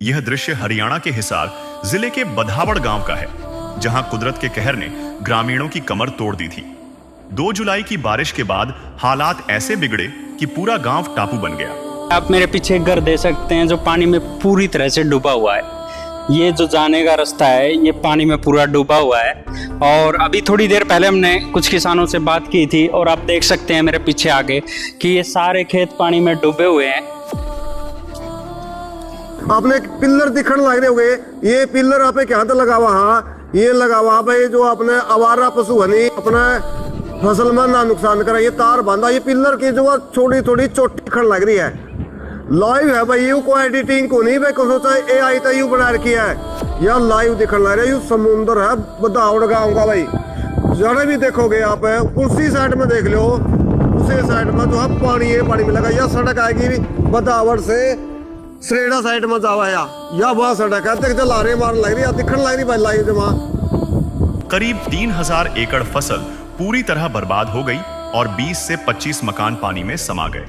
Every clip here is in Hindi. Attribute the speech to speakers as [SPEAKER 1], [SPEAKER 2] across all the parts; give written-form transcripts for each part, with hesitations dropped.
[SPEAKER 1] यह दृश्य हरियाणा के हिसार जिले के बधावड़ गांव का है, जहां कुदरत के कहर ने ग्रामीणों की कमर तोड़ दी थी। 2 जुलाई की बारिश के बाद हालात ऐसे बिगड़े कि पूरा गांव टापू बन गया।
[SPEAKER 2] आप मेरे पीछे एक घर दे सकते हैं जो पानी में पूरी तरह से डूबा हुआ है। ये जो जाने का रास्ता है ये पानी में पूरा डूबा हुआ है। और अभी थोड़ी देर पहले हमने कुछ किसानों से बात की थी और आप देख सकते हैं मेरे पीछे आगे कि ये सारे खेत पानी में डूबे हुए हैं।
[SPEAKER 3] आपने पिल्लर दिखने लग रहे होंगे, ये पिल्लर आपने क्या तो लगा हुआ, हाँ ये लगा हुआ भाई जो अपने आवारा पशु है अपने फसल में ना नुकसान करा, ये तार बांधा, ये पिल्लर की जो छोटी छोटी चोटी दिखने लग रही है। लाइव है भाई, यू को एडिटिंग को नहीं भाई, को सोचा AI तो यू बना रखी है, यह लाइव दिखने लग रहा है। यू समुद्र है बधावड़ गाँव का भाई, जड़े भी देखोगे आप उसी साइड में देख लो, उसी साइड में जो है पानी है, पानी में लगा। यह सड़क आएगी बधावड़ से सरेड़ा साइड में जावा या वह सड़क है, देख जला रहे मार लग रही है, दिखने लग रही भाई लाइव जमा।
[SPEAKER 1] करीब 3000 एकड़ फसल पूरी तरह बर्बाद हो गई और 20 से 25 मकान पानी में समा गए।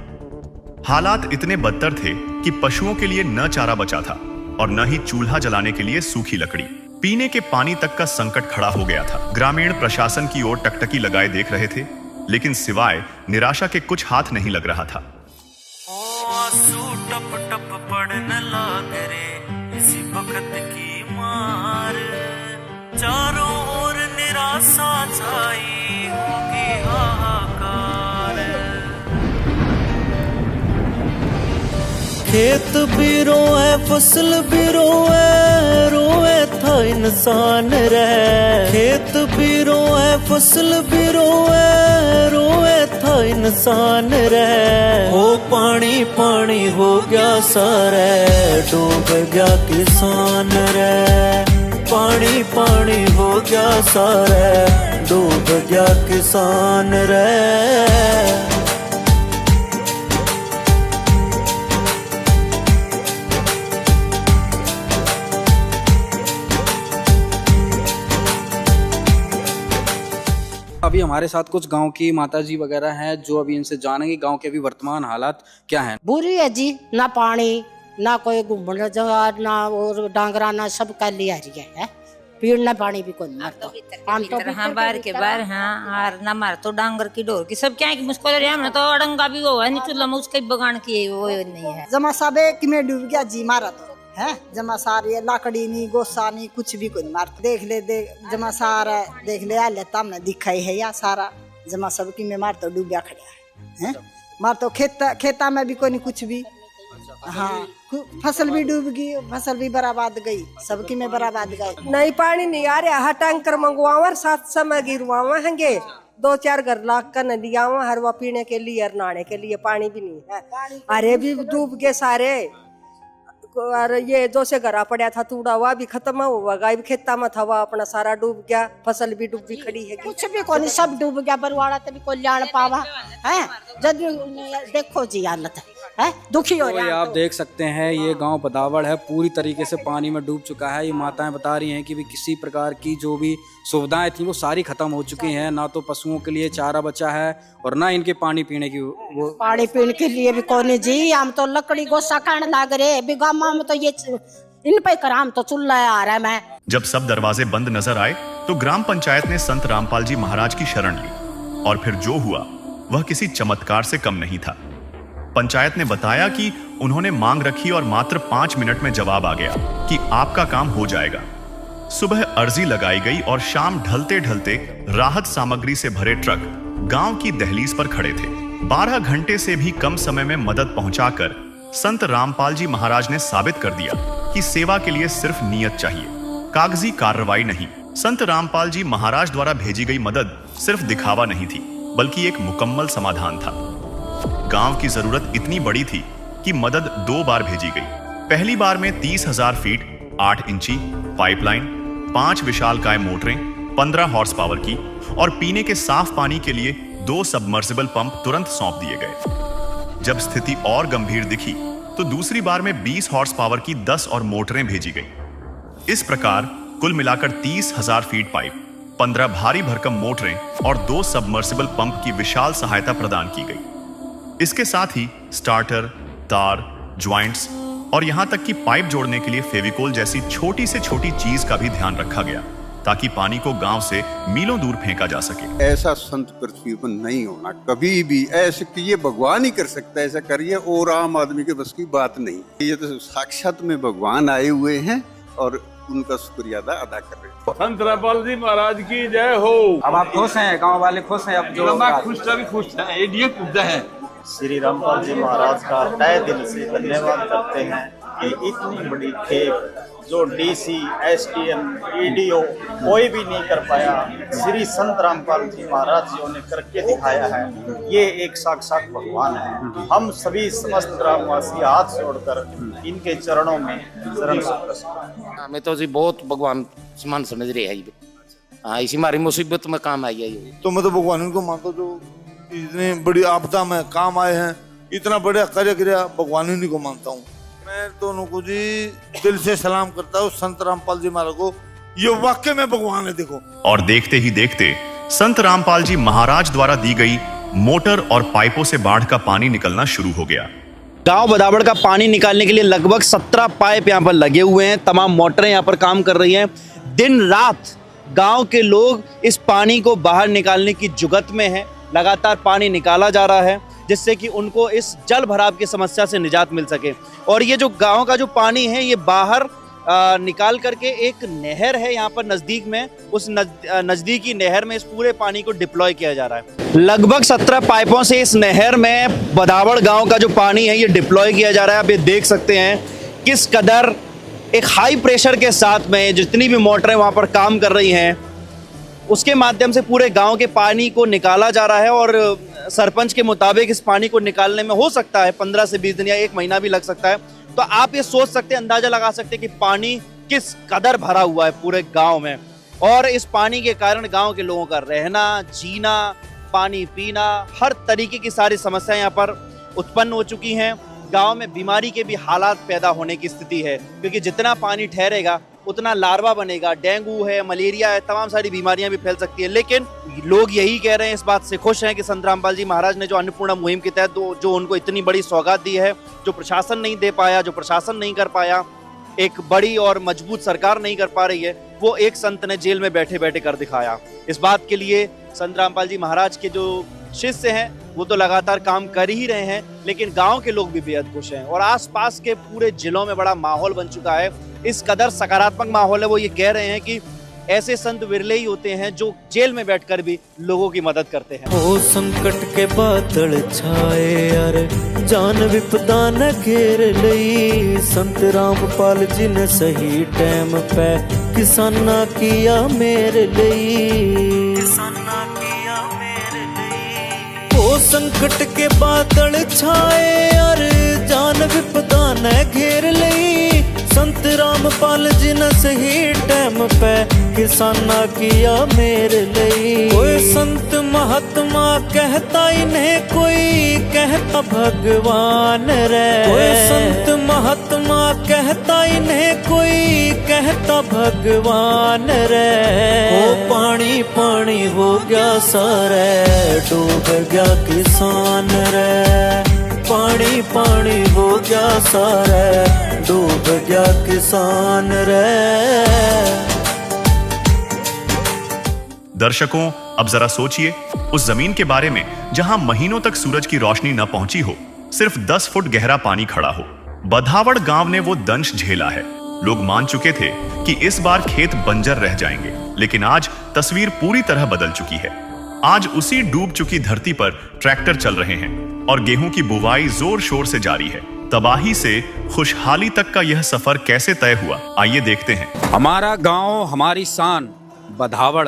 [SPEAKER 1] हालात इतने बदतर थे कि पशुओं के लिए न चारा बचा था और न ही चूल्हा जलाने के लिए सूखी लकड़ी। पीने के पानी तक का संकट खड़ा हो गया था। ग्रामीण प्रशासन की ओर टकटकी लगाए देख रहे थे, लेकिन सिवाय निराशा के कुछ हाथ नहीं लग रहा था।
[SPEAKER 4] टप टप पड़ने लाग रे इसी वक्त की मार, चारों ओर निराशा छाई होगी हाहाकार। खेत भी रोए फसल भी रोए, रोए था इंसान रे। खेत भी रोए फसल भी रोए, रोए था इंसान रे। हो पानी पानी हो गया सारे, डूब गया किसान रे। पानी पानी हो गया सारे, डूब गया किसान रे।
[SPEAKER 2] अभी हमारे साथ कुछ गांव की माताजी वगैरह हैं जो अभी इनसे जानेंगे गांव के अभी वर्तमान हालात क्या हैं।
[SPEAKER 5] बुरी है जी, ना पानी ना कोई घूमने जगह ना और डांगरा ना सब कर लिया है। पीना पानी भी कोई मारता हम तो
[SPEAKER 6] हाँ बाहर के बाहर हाँ और ना मार तो डांगर की डोर की सब क्या की मुश्किल है। हमने तो अड़ंगा भी वो है नहीं चूल्हा में उसके बगान की वो नहीं है।
[SPEAKER 5] जमा साबे कि में डूब गया जी मारा तो है जमा सार ये लाकड़ी नहीं गोसा नहीं कुछ भी कोई मार देख ले जमा सार देख ले लेता हमने दिखाई है या सारा जमा सब की में मार तो डूब गया खड़ा है। मार तो खेता में भी कोई नहीं कुछ भी। हाँ फसल भी डूब गई, फसल भी बर्बाद गई, सबकी में बर्बाद गई।
[SPEAKER 7] नहीं पानी नहीं आ रहा है, टैंकर मंगवावा 700 में गिरवावा हैंगे, 2-4 घर लाख का नदिया हरवा पीने के लिए और नहाने के लिए पानी भी नहीं है। अरे भी डूब गए सारे। और ये जो से घरा पड़ा था तूड़ा हुआ भी खत्म हुआ, गाय भी खेता में था वह अपना सारा डूब गया, फसल भी डूबी खड़ी है।
[SPEAKER 5] कुछ भी कोई सब डूब गया, बरवाड़ा तभी कोई जान पावा है। जब देखो जी हालत है दुखी हो
[SPEAKER 2] रहा है। आप देख सकते हैं ये गांव बधावड़ है, पूरी तरीके से पानी में डूब चुका है। ये माताएं बता रही हैं कि भी किसी प्रकार की जो भी सुविधाएं थी वो सारी खत्म हो चुकी हैं। ना तो पशुओं के लिए चारा बचा है और ना इनके पानी पीने की वो
[SPEAKER 5] पानी पीने के लिए भी कौन जी। हम तो लकड़ी गोसा खाने लग रहे बिगा में तो ये इन पे कराम तो चुल्ला आ रहा है। मैं
[SPEAKER 1] जब सब दरवाजे बंद नजर आए तो ग्राम पंचायत ने संत रामपाल जी महाराज की शरण ली और फिर जो हुआ वह किसी चमत्कार से कम नहीं था। पंचायत ने बताया कि उन्होंने मांग रखी और मात्र 5 मिनट में जवाब आ गया कि आपका काम हो जाएगा। सुबह अर्जी लगाई गई और शाम ढलते ढलते राहत सामग्री से भरे ट्रक गांव की दहलीज पर खड़े थे। 12 घंटे से भी कम समय में मदद पहुंचाकर संत रामपाल जी महाराज ने साबित कर दिया कि सेवा के लिए सिर्फ नियत चाहिए, कागजी कार्रवाई नहीं। संत रामपाल जी महाराज द्वारा भेजी गई मदद सिर्फ दिखावा नहीं थी, बल्कि एक मुकम्मल समाधान था। गांव की जरूरत इतनी बड़ी थी कि मदद 2 बार भेजी गई। पहली बार में 30,000 फीट 8 इंची पाइपलाइन, 5 विशालकाय मोटरें 15 हॉर्स पावर की और पीने के साफ पानी के लिए 2 सबमर्सिबल पंप तुरंत सौंप दिए गए। जब स्थिति और गंभीर दिखी तो दूसरी बार में 20 हॉर्स पावर की 10 और मोटरें भेजी गई। इस प्रकार कुल मिलाकर 30,000 फीट पाइप, 15 भारी भरकम मोटरें और 2 सबमर्सिबल पंप की विशाल सहायता प्रदान की गई। इसके साथ ही स्टार्टर, तार, ज्वाइंट्स, और यहाँ तक कि पाइप जोड़ने के लिए फेविकोल जैसी छोटी से छोटी चीज का भी ध्यान रखा गया ताकि पानी को गांव से मीलों दूर फेंका जा सके।
[SPEAKER 8] ऐसा संत पृथ्वी पर नहीं होना कभी भी। ऐसे कि ये भगवान ही कर सकता है, ऐसा करिए, और आम आदमी के बस की बात नहीं। ये तो साक्षात में भगवान आए हुए हैं और उनका शुक्रिया अदा कर रहे हैं।
[SPEAKER 9] संत रामपाल जी महाराज की जय हो।
[SPEAKER 2] अब आप खुश हैं, गांव वाले खुश हैं? अब जो
[SPEAKER 9] खुश है।
[SPEAKER 10] श्री रामपाल जी महाराज का तहे दिल से धन्यवाद करते हैं कि इतनी बड़ी खेप जो डीसी, एसडीएम, ईडीओ कोई भी नहीं कर पाया, श्री संत रामपाल जी महाराज जी ने करके दिखाया है। ये एक साक्षात भगवान है। हम सभी समस्त ग्रामवासी हाथ जोड़कर इनके चरणों में शरण
[SPEAKER 11] हमें तो जी बहुत भगवान समान समझ रहे हैं। हाँ, इसी हमारी मुसीबत में काम आई है ये।
[SPEAKER 12] तो मैं तो भगवान उनको मानता हूँ जो इतनी बड़ी आपदा में काम आए हैं, इतना बड़ा कार्य किया, भगवान उन्हीं को मानता हूँ। मैं दोनों को जी दिल से सलाम करता हूँ, संत रामपाल जी महाराज को। ये वाकई में भगवान है, देखो।
[SPEAKER 1] और देखते ही देखते संत रामपाल जी महाराज द्वारा दी गई मोटर और पाइपों से बाढ़ का पानी निकलना शुरू हो गया।
[SPEAKER 13] गांव बदावड़ का पानी निकालने के लिए लगभग 17 पाइप यहाँ पर लगे हुए हैं। तमाम मोटरें यहाँ पर काम कर रही हैं। दिन रात गांव के लोग इस पानी को बाहर निकालने की जुगत में हैं। लगातार पानी निकाला जा रहा है जिससे कि उनको इस जल भराव की समस्या से निजात मिल सके। और ये जो गांव का जो पानी है ये बाहर निकाल करके एक नहर है यहाँ पर नज़दीक में, उस नज़दीकी नहर में इस पूरे पानी को डिप्लॉय किया जा रहा है। लगभग 17 पाइपों से इस नहर में बदावड़ गांव का जो पानी है ये डिप्लॉय किया जा रहा है। आप ये देख सकते हैं किस कदर एक हाई प्रेशर के साथ में जितनी भी मोटरें वहाँ पर काम कर रही हैं उसके माध्यम से पूरे गांव के पानी को निकाला जा रहा है। और सरपंच के मुताबिक इस पानी को निकालने में हो सकता है 15 से 20 दिन या 1 महीना भी लग सकता है। तो आप ये सोच सकते हैं, अंदाजा लगा सकते हैं कि पानी किस कदर भरा हुआ है पूरे गांव में। और इस पानी के कारण गांव के लोगों का रहना, जीना, पानी पीना, हर तरीके की सारी समस्याएं यहाँ पर उत्पन्न हो चुकी हैं। गांव में बीमारी के भी हालात पैदा होने की स्थिति है क्योंकि जितना पानी ठहरेगा उतना लार्वा बनेगा। डेंगू है, मलेरिया है, तमाम सारी बीमारियां भी फैल सकती है। लेकिन लोग यही कह रहे हैं, इस बात से खुश हैं कि संत रामपाल जी महाराज ने जो अन्नपूर्णा मुहिम के तहत जो उनको इतनी बड़ी सौगात दी है, जो प्रशासन नहीं दे पाया, जो प्रशासन नहीं कर पाया, एक बड़ी और मजबूत सरकार नहीं कर पा रही है, वो एक संत ने जेल में बैठे बैठे कर दिखाया। इस बात के लिए संत रामपाल जी महाराज के जो शिष्य हैं वो तो लगातार काम कर ही रहे हैं, लेकिन गांव के लोग भी बेहद खुश हैं। और आसपास के पूरे जिलों में बड़ा माहौल बन चुका है, इस कदर सकारात्मक माहौल है। वो ये कह रहे हैं कि ऐसे संत विरले ही होते हैं जो जेल में बैठकर भी लोगों की मदद करते हैं।
[SPEAKER 4] ओ संकट के बादल छाए यार, जान विपदा न घेर लई, संत रामपाल जी ने सही टाइम पे किसाना किया मेरे लई, किसाना किया मेरे लई। ओ संकट के बादल छाए यार, जान विपदा न घेर लई, संत रामपाल जी ने सही टाइम पे किसाना किया मेरे लिए। कोई संत महात्मा कहता इन्हें, कोई कहता भगवान रे। कोई संत महात्मा कहता इन्हें, कोई कहता भगवान रे। ओ पानी पानी हो गया सारे, डूब गया किसान रे। पानी पानी हो गया सारे, डूब गया किसान रे।
[SPEAKER 1] दर्शकों, अब जरा सोचिए उस जमीन के बारे में जहां महीनों तक सूरज की रोशनी न पहुंची हो, सिर्फ 10 फुट गहरा पानी खड़ा हो। बदावड़ गांव ने वो दंश झेला है। लोग मान चुके थे कि इस बार खेत बंजर रह जाएंगे, लेकिन आज तस्वीर पूरी तरह बदल चुकी है। आज उसी डूब चुकी धरती पर ट्रैक्टर चल रहे हैं और गेहूं की बुवाई जोर शोर से जारी है। तबाही से खुशहाली तक का यह सफर कैसे तय हुआ, आइए देखते हैं।
[SPEAKER 2] हमारा गांव हमारी शान बदावड़।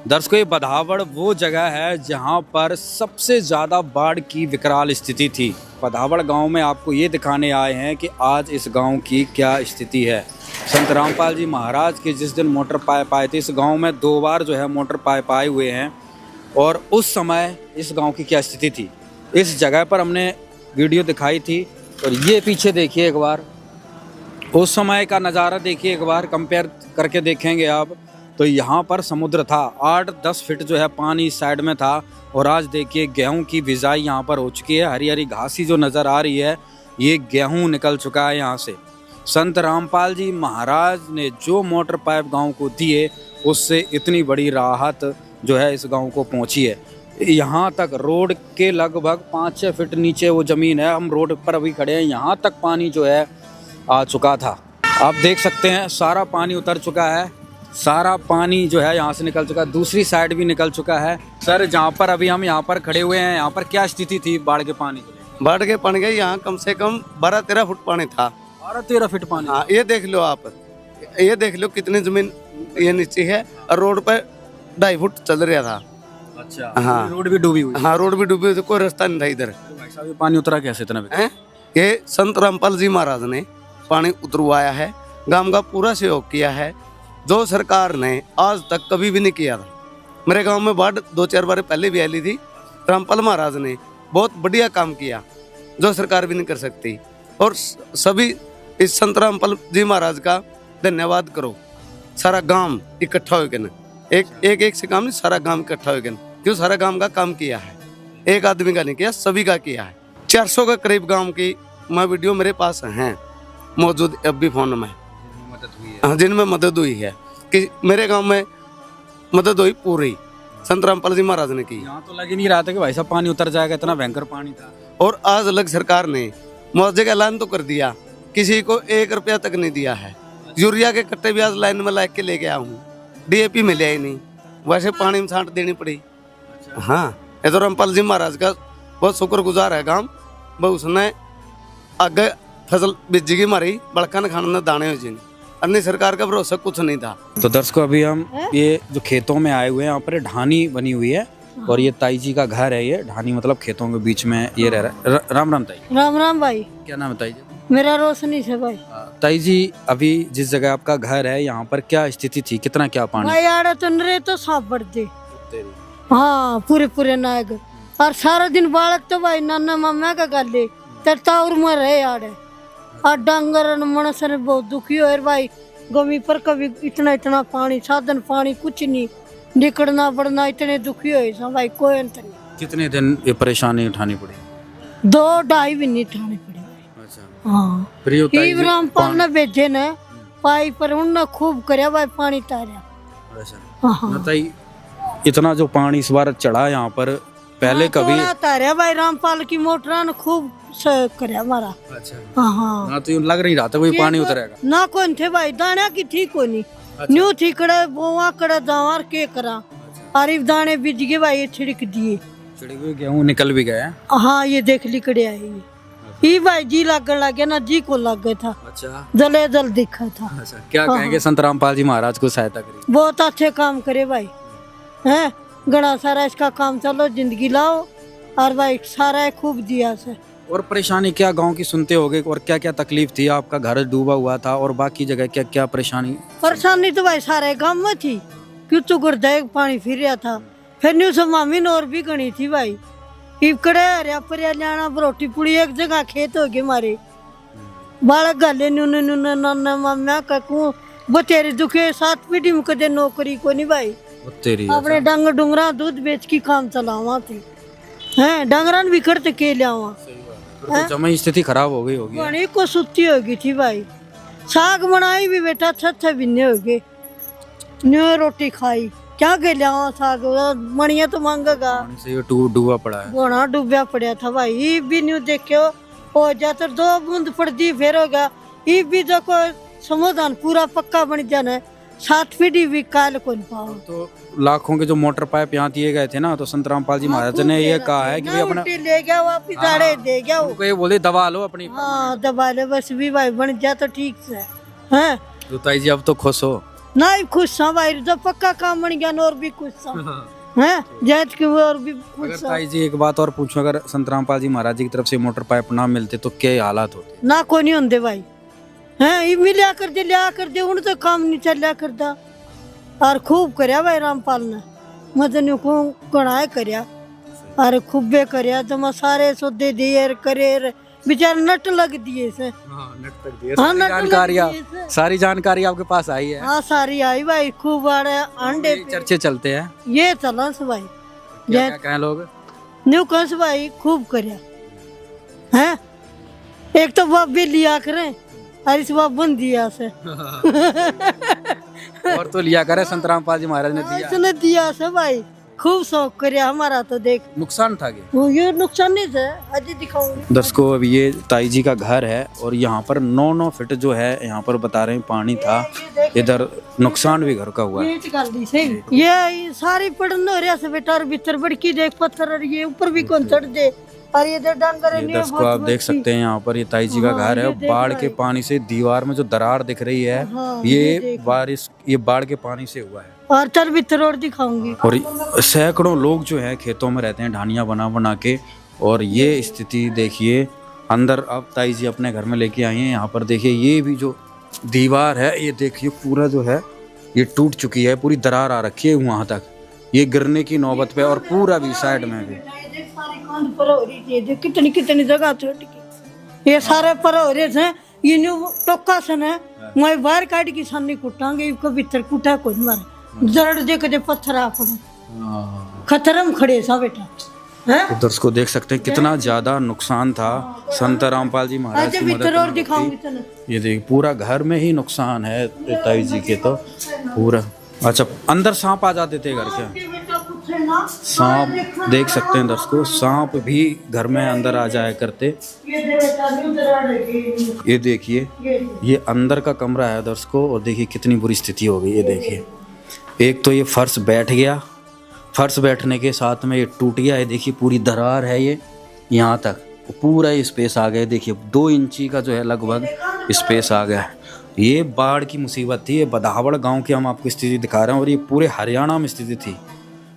[SPEAKER 2] दर्शकों, ये बदावड़ वो जगह है जहां पर सबसे ज़्यादा बाढ़ की विकराल स्थिति थी। बदावड़ गांव में आपको ये दिखाने आए हैं कि आज इस गांव की क्या स्थिति है। संत रामपाल जी महाराज के जिस दिन मोटर पाइप आए थे, इस गांव में 2 बार जो है मोटर पाइप आए हुए हैं, और उस समय इस गांव की क्या स्थिति थी इस जगह पर हमने वीडियो दिखाई थी। और ये पीछे देखिए एक बार, उस समय का नज़ारा देखिए एक बार, कंपेयर करके देखेंगे आप तो यहाँ पर समुद्र था, 8-10 फीट जो है पानी साइड में था। और आज देखिए गेहूं की बिजाई यहाँ पर हो चुकी है, हरी हरी घासी जो नज़र आ रही है ये गेहूं निकल चुका है यहाँ से। संत रामपाल जी महाराज ने जो मोटर पाइप गांव को दिए, उससे इतनी बड़ी राहत जो है इस गांव को पहुंची है। यहाँ तक रोड के लगभग 5-6 फीट नीचे वो ज़मीन है, हम रोड पर अभी खड़े हैं, यहाँ तक पानी जो है आ चुका था। आप देख सकते हैं सारा पानी उतर चुका है, सारा पानी जो है यहाँ से निकल चुका है, दूसरी साइड भी निकल चुका है। सर, जहाँ पर अभी हम यहाँ पर खड़े हुए हैं, यहाँ पर क्या स्थिति थी बाढ़ के पानी के?
[SPEAKER 14] बाढ़ के पानी के यहाँ कम से कम 12-13 फुट पानी था।
[SPEAKER 2] 12-13 फीट पानी?
[SPEAKER 14] हाँ, ये देख लो आप, ये देख लो कितनी जमीन ये नीचे है, और रोड पर 2.5 फुट चल रहा था।
[SPEAKER 2] अच्छा,
[SPEAKER 14] हाँ,
[SPEAKER 2] रोड भी डूबी हुई?
[SPEAKER 14] हाँ, रोड भी डूबी हुई, कोई रास्ता नहीं था इधर।
[SPEAKER 2] तो भाई साहब, ये पानी उतरा कैसे इतना?
[SPEAKER 14] ये संत रामपाल जी महाराज ने पानी उतरवाया है, गांव का पूरा सहयोग किया है, जो सरकार ने आज तक कभी भी नहीं किया था। मेरे गांव में बाढ़ 2-4 बार पहले भी आई थी। रामपाल महाराज ने बहुत बढ़िया काम किया, जो सरकार भी नहीं कर सकती। और सभी इस संत रामपाल जी महाराज का धन्यवाद करो। सारा गांव इकट्ठा हो गया, एक से काम नहीं, सारा गांव इकट्ठा हो गया, क्यों? सारा गांव का काम किया है, एक आदमी का नहीं किया, सभी का किया है। 400 के करीब गांव की मैं वीडियो मेरे पास हैं मौजूद अब भी फोन में, हाँ, जिनमें मदद हुई है कि मेरे गांव में मदद हुई पूरी संत रामपाल जी महाराज ने की।
[SPEAKER 2] यहाँ तो लग ही नहीं रहा था कि भाई साहब पानी उतर जाएगा, इतना भयंकर पानी था।
[SPEAKER 14] और आज अलग सरकार ने मुआवजे का ऐलान तो कर दिया, किसी को 1 रुपया तक नहीं दिया है। यूरिया के कट्टे भी आज लाइन में ला के लेके आया हूँ, DAP मिले ही नहीं, वैसे पानी में छांट देनी पड़ी। हाँ, ये तो रामपाल जी महाराज का बहुत शुक्रगुजार है गांव, वो उसने आगे फसल बीजेगी मारी, बड़का न खाने दाने हो जी, अन्य सरकार का भरोसा कुछ नहीं था।
[SPEAKER 2] तो दर्शकों, अभी हम ये जो खेतों में आए हुए हैं, यहाँ पर ढानी बनी हुई है और ये ताई जी का घर है। ये ढानी मतलब खेतों के बीच में ये रह रहा है। राम राम ताई।
[SPEAKER 15] राम राम भाई।
[SPEAKER 2] क्या नाम है ताई जी?
[SPEAKER 15] मेरा रोशनी से भाई।
[SPEAKER 2] ताई जी, अभी जिस जगह आपका घर है, यहाँ पर क्या स्थिति थी, कितना क्या पानी?
[SPEAKER 15] भाई आड़े तो नरे तो सांप बढ़ते, हाँ, पूरे नायक, और सारा दिन बालक तो भाई नाना मामा का गाले तरताउर में रहे आड़े, और डांगर मनस ने बहुत दुखी हो भाई। गमी पर कभी इतना पानी, साधन पानी कुछ नहीं, निकलना पड़ना, इतने दुखी हो भाई, कोई अंत नहीं।
[SPEAKER 2] कितने दिन ये परेशानी उठानी पड़ी?
[SPEAKER 15] 2-2.5 भी नहीं उठाने पड़े। अच्छा, हाँ, फिर रामपाल ने भेजे ने पाई पर उन्होंने खूब करया भाई, पानी तारा।
[SPEAKER 2] अच्छा, ताई, इतना जो पानी इस बार चढ़ा यहाँ पर, पहले कभी
[SPEAKER 15] तारा भाई, रामपाल की मोटर ने खूब करे हमारा।
[SPEAKER 2] अच्छा,
[SPEAKER 15] हाँ,
[SPEAKER 2] तो लग नहीं रहा था कोई पानी उतरेगा
[SPEAKER 15] ना, कौन थे भाई, दाना की थी को नहीं। न्यू थी कड़े बोवा कड़े दावर के करा, आरिफ दाने बीज गए भाई, ये छिड़क दिए,
[SPEAKER 2] गेहूं निकल भी गया।
[SPEAKER 15] हाँ, ये देख ली कड़े आई ये भाई, जी लागन लग गया ना, जी को लग गया था।
[SPEAKER 2] अच्छा,
[SPEAKER 15] जले जल दिखा था।
[SPEAKER 2] अच्छा, क्या कहेंगे संत रामपाल जी महाराज को सहायता करी?
[SPEAKER 15] बहुत अच्छे काम करे भाई, है घना सारा इसका काम चलो, जिंदगी लाओ, और भाई सारा खूब दिया से।
[SPEAKER 2] और परेशानी क्या गांव की सुनते होगे, और क्या क्या तकलीफ थी? आपका घर डूबा हुआ था, और बाकी जगह क्या क्या परेशानी
[SPEAKER 15] तो भाई सारे गांव में थी, क्यों तो गुर्दे पानी फिर रहा था। फिर न्यू सब मामी और भी गणी थी भाई, इकड़े हरिया परिया लाना, रोटी पुड़ी एक जगह खेत हो गए मारे, बालक गाले न्यूने न्यूने नाना मामा ककू बतेरे दुखे, 7 पीढ़ी में कदे नौकरी को नहीं भाई, अपने डंगर डुंगरा दूध बेच की काम चलावा थे, हैं डंगरन भी करते के लियावा।
[SPEAKER 2] तो जमा स्थिति खराब हो गई होगी,
[SPEAKER 15] बड़ी को सुत्ती हो गई थी भाई, साग बनाई भी बेटा 6 महीने हो गए, न्यू रोटी खाई, क्या के लियावा साग, मणिया तो मांगेगा,
[SPEAKER 2] डूबा पड़ा है,
[SPEAKER 15] गोना डूबा पड़ा था भाई। ये भी न्यू देखो हो जाता 2 बूंद पड़ती फिर होगा, ये भी देखो समाधान पूरा पक्का बन जाना, 7 पीढ़ी भी काल को नहीं पाओ।
[SPEAKER 2] तो लाखों के जो मोटर पाइप यहाँ दिए गए थे ना, तो संत रामपाल जी महाराज ने ये कहा है कि अपना
[SPEAKER 15] ले गया वापिस आड़े दे गया,
[SPEAKER 2] उनको ये बोले दबा लो अपनी।
[SPEAKER 15] हाँ, दबा ले बस भी भाई, बन जा तो ठीक से है।
[SPEAKER 2] तो ताई जी अब तो खुश हो?
[SPEAKER 15] नहीं खुश हूँ भाई, जब पक्का काम बन गया और भी खुश है, जैत के और भी खुश।
[SPEAKER 2] ताई जी एक बात और पूछो, अगर संत रामपाल जी महाराज जी की तरफ से मोटर पाइप ना मिलते तो क्या हालात होते?
[SPEAKER 15] ना कोई नहीं होंगे भाई, है मिलिया कर दे, लिया कर दे, उन तो काम नहीं चलिया करता, और खूब करया भाई रामपाल ने, मदन को गणाए करया, और खूबे करया, तो मैं सारे सौदे दिए करे, बेचारे नट लग दिए से।
[SPEAKER 2] नट तक दिए। सारी जानकारी आपके पास आई है?
[SPEAKER 15] हाँ, सारी आई भाई, खूब बड़े अंडे
[SPEAKER 2] चर्चे चलते हैं,
[SPEAKER 15] ये चला भाई,
[SPEAKER 2] क्या कहें लोग,
[SPEAKER 15] न्यू कस भाई खूब करया है, एक तो बाप भी लिया करें और इस बाप बन दिया से
[SPEAKER 2] और तो लिया करे संत रामपाल जी महाराज ने दिया,
[SPEAKER 15] इसने दिया से भाई, खूब शौक करे हमारा। तो देख
[SPEAKER 2] नुकसान था कि
[SPEAKER 15] वो ये नुकसान नहीं था, आज दिखाऊंगी।
[SPEAKER 2] दर्शकों अब ये ताई जी का घर है और यहाँ पर 9 फीट जो है यहाँ पर बता रहे हैं पानी था, इधर नुकसान भी घर का हुआ है।
[SPEAKER 15] ये सारी पड़न हो रहा से बेटा, और भीतर बड़की देख पत्थर, और ये ऊपर भी कौन चढ़ दे, और ये डांगर
[SPEAKER 2] ये दर्शकों आप देख सकते हैं यहाँ पर ये ताई जी का घर है। बाढ़ के पानी से दीवार में जो दरार दिख रही है ये बारिश, ये बाढ़ के पानी से हुआ है।
[SPEAKER 15] और चल भीतर और दिखाऊंगी।
[SPEAKER 2] और सैकड़ों लोग जो है खेतों में रहते हैं ढानियां बना बना के, और ये स्थिति देखिए अंदर अब ताई जी अपने घर में लेके आई हैं। यहाँ पर देखिए ये भी जो दीवार है ये देखिए पूरा जो है ये टूट चुकी है, पूरी दरार आ रखी है वहां तक, ये गिरने की नौबत पे, और पूरा भी साइड में भी
[SPEAKER 15] कितनी कितनी जगह छोटी, ये सारे पर हो रहे थे। ये टोका सन है, मैं बाहर काट की सामने कुटांगे, इनको भीतर कुटा को मारे जड़ देख दे पत्थर आप खतरा में खड़े सा बेटा।
[SPEAKER 2] तो दर्शकों देख सकते हैं कितना ज्यादा नुकसान था संत रामपाल जी महाराज की मदद
[SPEAKER 15] और दिखाऊंगी।
[SPEAKER 2] ये देख पूरा घर में ही नुकसान है ताई जी के, तो पूरा। अच्छा अंदर सांप आ जाते थे घर के, सांप देख सकते हैं दर्शकों, सांप भी घर में अंदर आ जाया करते। ये देखिए ये अंदर का कमरा है दर्शकों, और देखिए कितनी बुरी स्थिति हो गई। ये देखिए एक तो ये फर्श बैठ गया, फर्श बैठने के साथ में ये टूट गया है। देखिए पूरी दरार है ये यहाँ तक, पूरा ये स्पेस आ गया। देखिए 2 इंची का जो है लगभग स्पेस आ गया है। ये बाढ़ की मुसीबत थी, ये बदावड़ गांव की हम आपको स्थिति दिखा रहे हैं, और ये पूरे हरियाणा में स्थिति थी।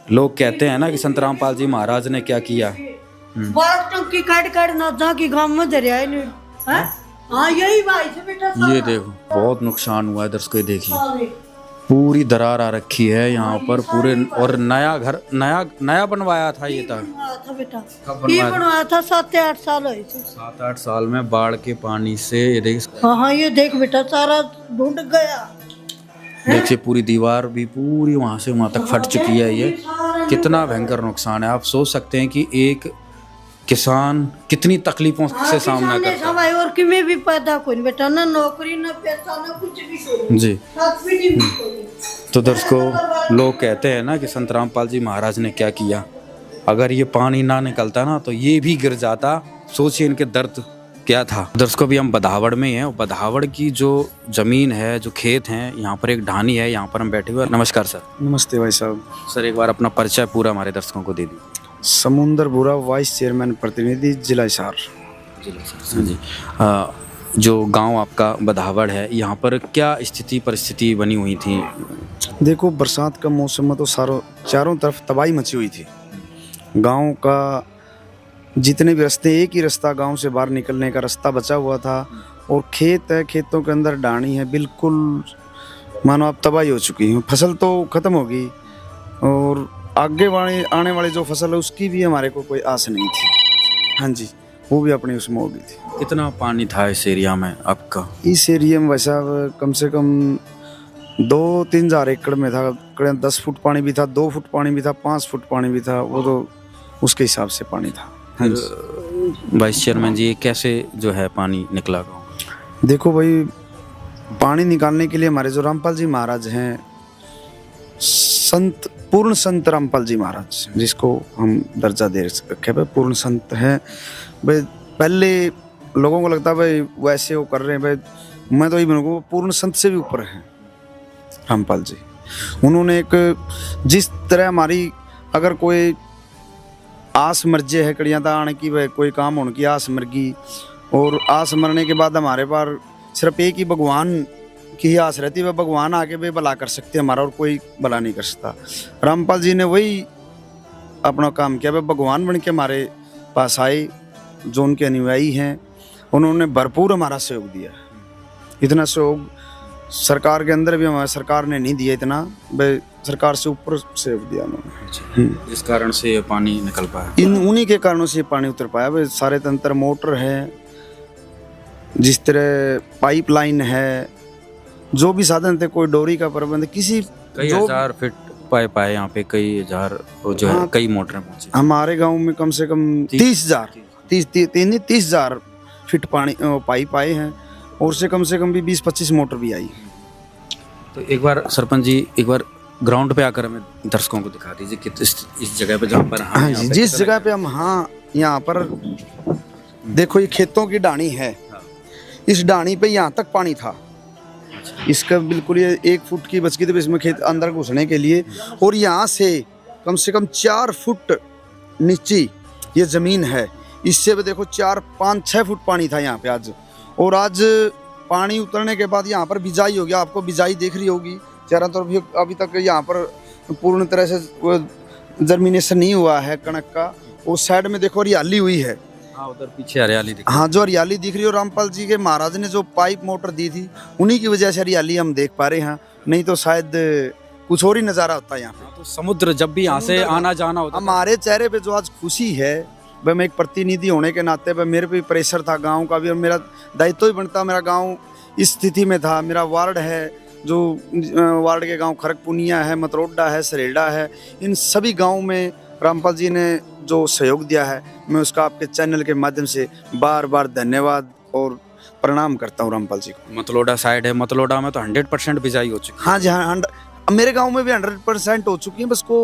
[SPEAKER 2] लोग कहते हैं ना कि संत रामपाल जी महाराज ने क्या किया,
[SPEAKER 15] की काट नौजा की गांव में दरिया है। हाँ यही भाई से बेटा,
[SPEAKER 2] ये देखो बहुत नुकसान हुआ है दर्शकों। देखिए पूरी दरार आ रखी है यहाँ पर पूरे, और नया घर नया बनवाया था ये था
[SPEAKER 15] बेटा, ये बनवाया था 7-8 साल हुए।
[SPEAKER 2] 7-8 साल में बाढ़ के पानी से ये देख।
[SPEAKER 15] हाँ ये देख बेटा सारा ढूंढ गया।
[SPEAKER 2] देखिए पूरी दीवार भी पूरी वहां से वहां तक फट चुकी है। ये कितना भयंकर नुकसान है, आप सोच सकते हैं कि एक किसान कितनी तकलीफों से सामना करता है।
[SPEAKER 15] और कि मैं भी पैदा कोई बेटा, ना नौकरी ना पैसा ना कुछ भी
[SPEAKER 2] जी। तो दर्शकों लोग कहते हैं ना कि संत रामपाल जी महाराज ने क्या किया, अगर ये पानी ना निकलता ना तो ये भी गिर जाता। सोचिए इनके दर्द क्या था। दर्शकों भी हम बदावड़ में हैं, और बदावड़ की जो जमीन है, जो खेत हैं, यहाँ पर एक ढानी है, यहाँ पर हम बैठे हुए। नमस्कार सर।
[SPEAKER 16] नमस्ते भाई साहब।
[SPEAKER 2] सर एक बार अपना परिचय पूरा हमारे दर्शकों को दे दीजिए।
[SPEAKER 16] समुंदर बुरा, वाइस चेयरमैन प्रतिनिधि जिला हिसार।
[SPEAKER 2] जी जो गांव आपका बदावड़ है, यहाँ पर क्या स्थिति परिस्थिति बनी हुई थी?
[SPEAKER 16] देखो बरसात का मौसम में तो चारों तरफ तबाही मची हुई थी। गांव का जितने भी रास्ते, एक ही रास्ता गांव से बाहर निकलने का रास्ता बचा हुआ था, और खेत है, खेतों के अंदर डाणी है, बिल्कुल मानो आप तबाही हो चुकी है। फसल तो खत्म होगी, और आगे आने वाली जो फसल है उसकी भी हमारे को कोई आस नहीं थी। हाँ जी, वो भी अपनी उसमें हो गई थी।
[SPEAKER 2] कितना पानी था इस एरिया में आपका?
[SPEAKER 16] इस एरिया में वैसा कम से कम 2-3 हज़ार एकड़ में था। 10 फुट पानी भी था, 2 फुट पानी भी था, 5 फुट पानी भी था, वो तो उसके हिसाब से पानी था। हाँ जी।
[SPEAKER 2] वाइस चेयरमैन जी कैसे जो है पानी निकला गाँव?
[SPEAKER 16] देखो भाई, पानी निकालने के लिए हमारे जो रामपाल जी महाराज हैं, पूर्ण संत रामपाल जी महाराज, जिसको हम दर्जा दे रखे भाई पूर्ण संत हैं भाई। पहले लोगों को लगता है भाई वैसे वो कर रहे हैं भाई, मैं तो ये बोलूँगा पूर्ण संत से भी ऊपर हैं रामपाल जी। उन्होंने एक जिस तरह हमारी अगर कोई आस मर्जे है कड़ियाँ था आने की, भाई कोई काम होने की आस मर गई, और आस मरने के बाद हमारे पास सिर्फ एक ही भगवान की ही आस रहती है, वह भगवान आके भी भला कर सकते हैं हमारा, और कोई भला नहीं कर सकता। रामपाल जी ने वही अपना काम किया, वह भगवान बन के हमारे पास आए, जो उनके अनुयायी हैं, उन्होंने भरपूर हमारा सहयोग दिया। इतना सहयोग सरकार के अंदर भी हमारे सरकार ने नहीं दिया, इतना भाई सरकार से ऊपर सहयोग दिया उन्होंने,
[SPEAKER 2] जिस कारण से ये पानी निकल पाया।
[SPEAKER 16] उन्हीं के कारणों से पानी उतर पाया भाई। सारे तंत्र मोटर है, जिस तरह पाइपलाइन है, जो भी साधन थे, कोई डोरी का प्रबंध, किसी
[SPEAKER 2] कई हजार फीट पाइप आए यहाँ पे, कई हजार जो है कई मोटरें पहुंची।
[SPEAKER 16] हमारे गांव में कम से कम 30,000 फीट पानी पाइप आए हैं और से कम भी 20-25 मोटर भी आई।
[SPEAKER 2] तो एक बार सरपंच जी, एक बार ग्राउंड पे आकर हमें दर्शकों को दिखा दीजिए कि इस जगह पे जहाँ पर
[SPEAKER 16] हाँ जी, जिस जगह पे हम यहाँ पर देखो, ये खेतों की डाणी है। इस डाणी पे यहाँ तक पानी था। इसका बिल्कुल ये 1 फुट की बच गई थी इसमें खेत अंदर घुसने के लिए, और यहाँ से कम 4 फुट नीचे ये ज़मीन है। इससे भी देखो 4-5-6 फुट पानी था यहाँ पे आज, और आज पानी उतरने के बाद यहाँ पर बिजाई हो गया। आपको बिजाई देख रही होगी चारों तरफ। अभी तक यहाँ पर पूर्ण तरह से जर्मिनेशन नहीं हुआ है कणक का। उस साइड में देखो हरियाली हुई है।
[SPEAKER 2] हाँ, उधर पीछे हरियाली दिख,
[SPEAKER 16] हाँ, जो हरियाली दिख रही है, रामपाल जी के महाराज ने जो पाइप मोटर दी थी उन्हीं की वजह से हरियाली हम देख पा रहे हैं, नहीं तो शायद कुछ और ही नज़ारा होता है यहाँ पे।
[SPEAKER 2] तो समुद्र जब भी यहाँ से आना जाना होता,
[SPEAKER 16] हमारे चेहरे पे जो आज खुशी है, वह मैं एक प्रतिनिधि होने के नाते वह मेरे पे प्रेशर था गांव का भी, और मेरा दायित्व ही बनता। मेरा गांव इस स्थिति में था। मेरा वार्ड है, जो वार्ड के गांव खरकपुनिया है, मतरोडा है, सरेडा है, इन सभी गाँव में रामपाल जी ने जो सहयोग दिया है, मैं उसका आपके चैनल के माध्यम से बार बार धन्यवाद और प्रणाम करता हूँ रामपाल जी को।
[SPEAKER 2] मतलोडा साइड है, मतलोडा में तो 100% बिजाई हो चुकी है।
[SPEAKER 16] हाँ जी, हाँ, मेरे गांव में भी 100% हो चुकी है। बस को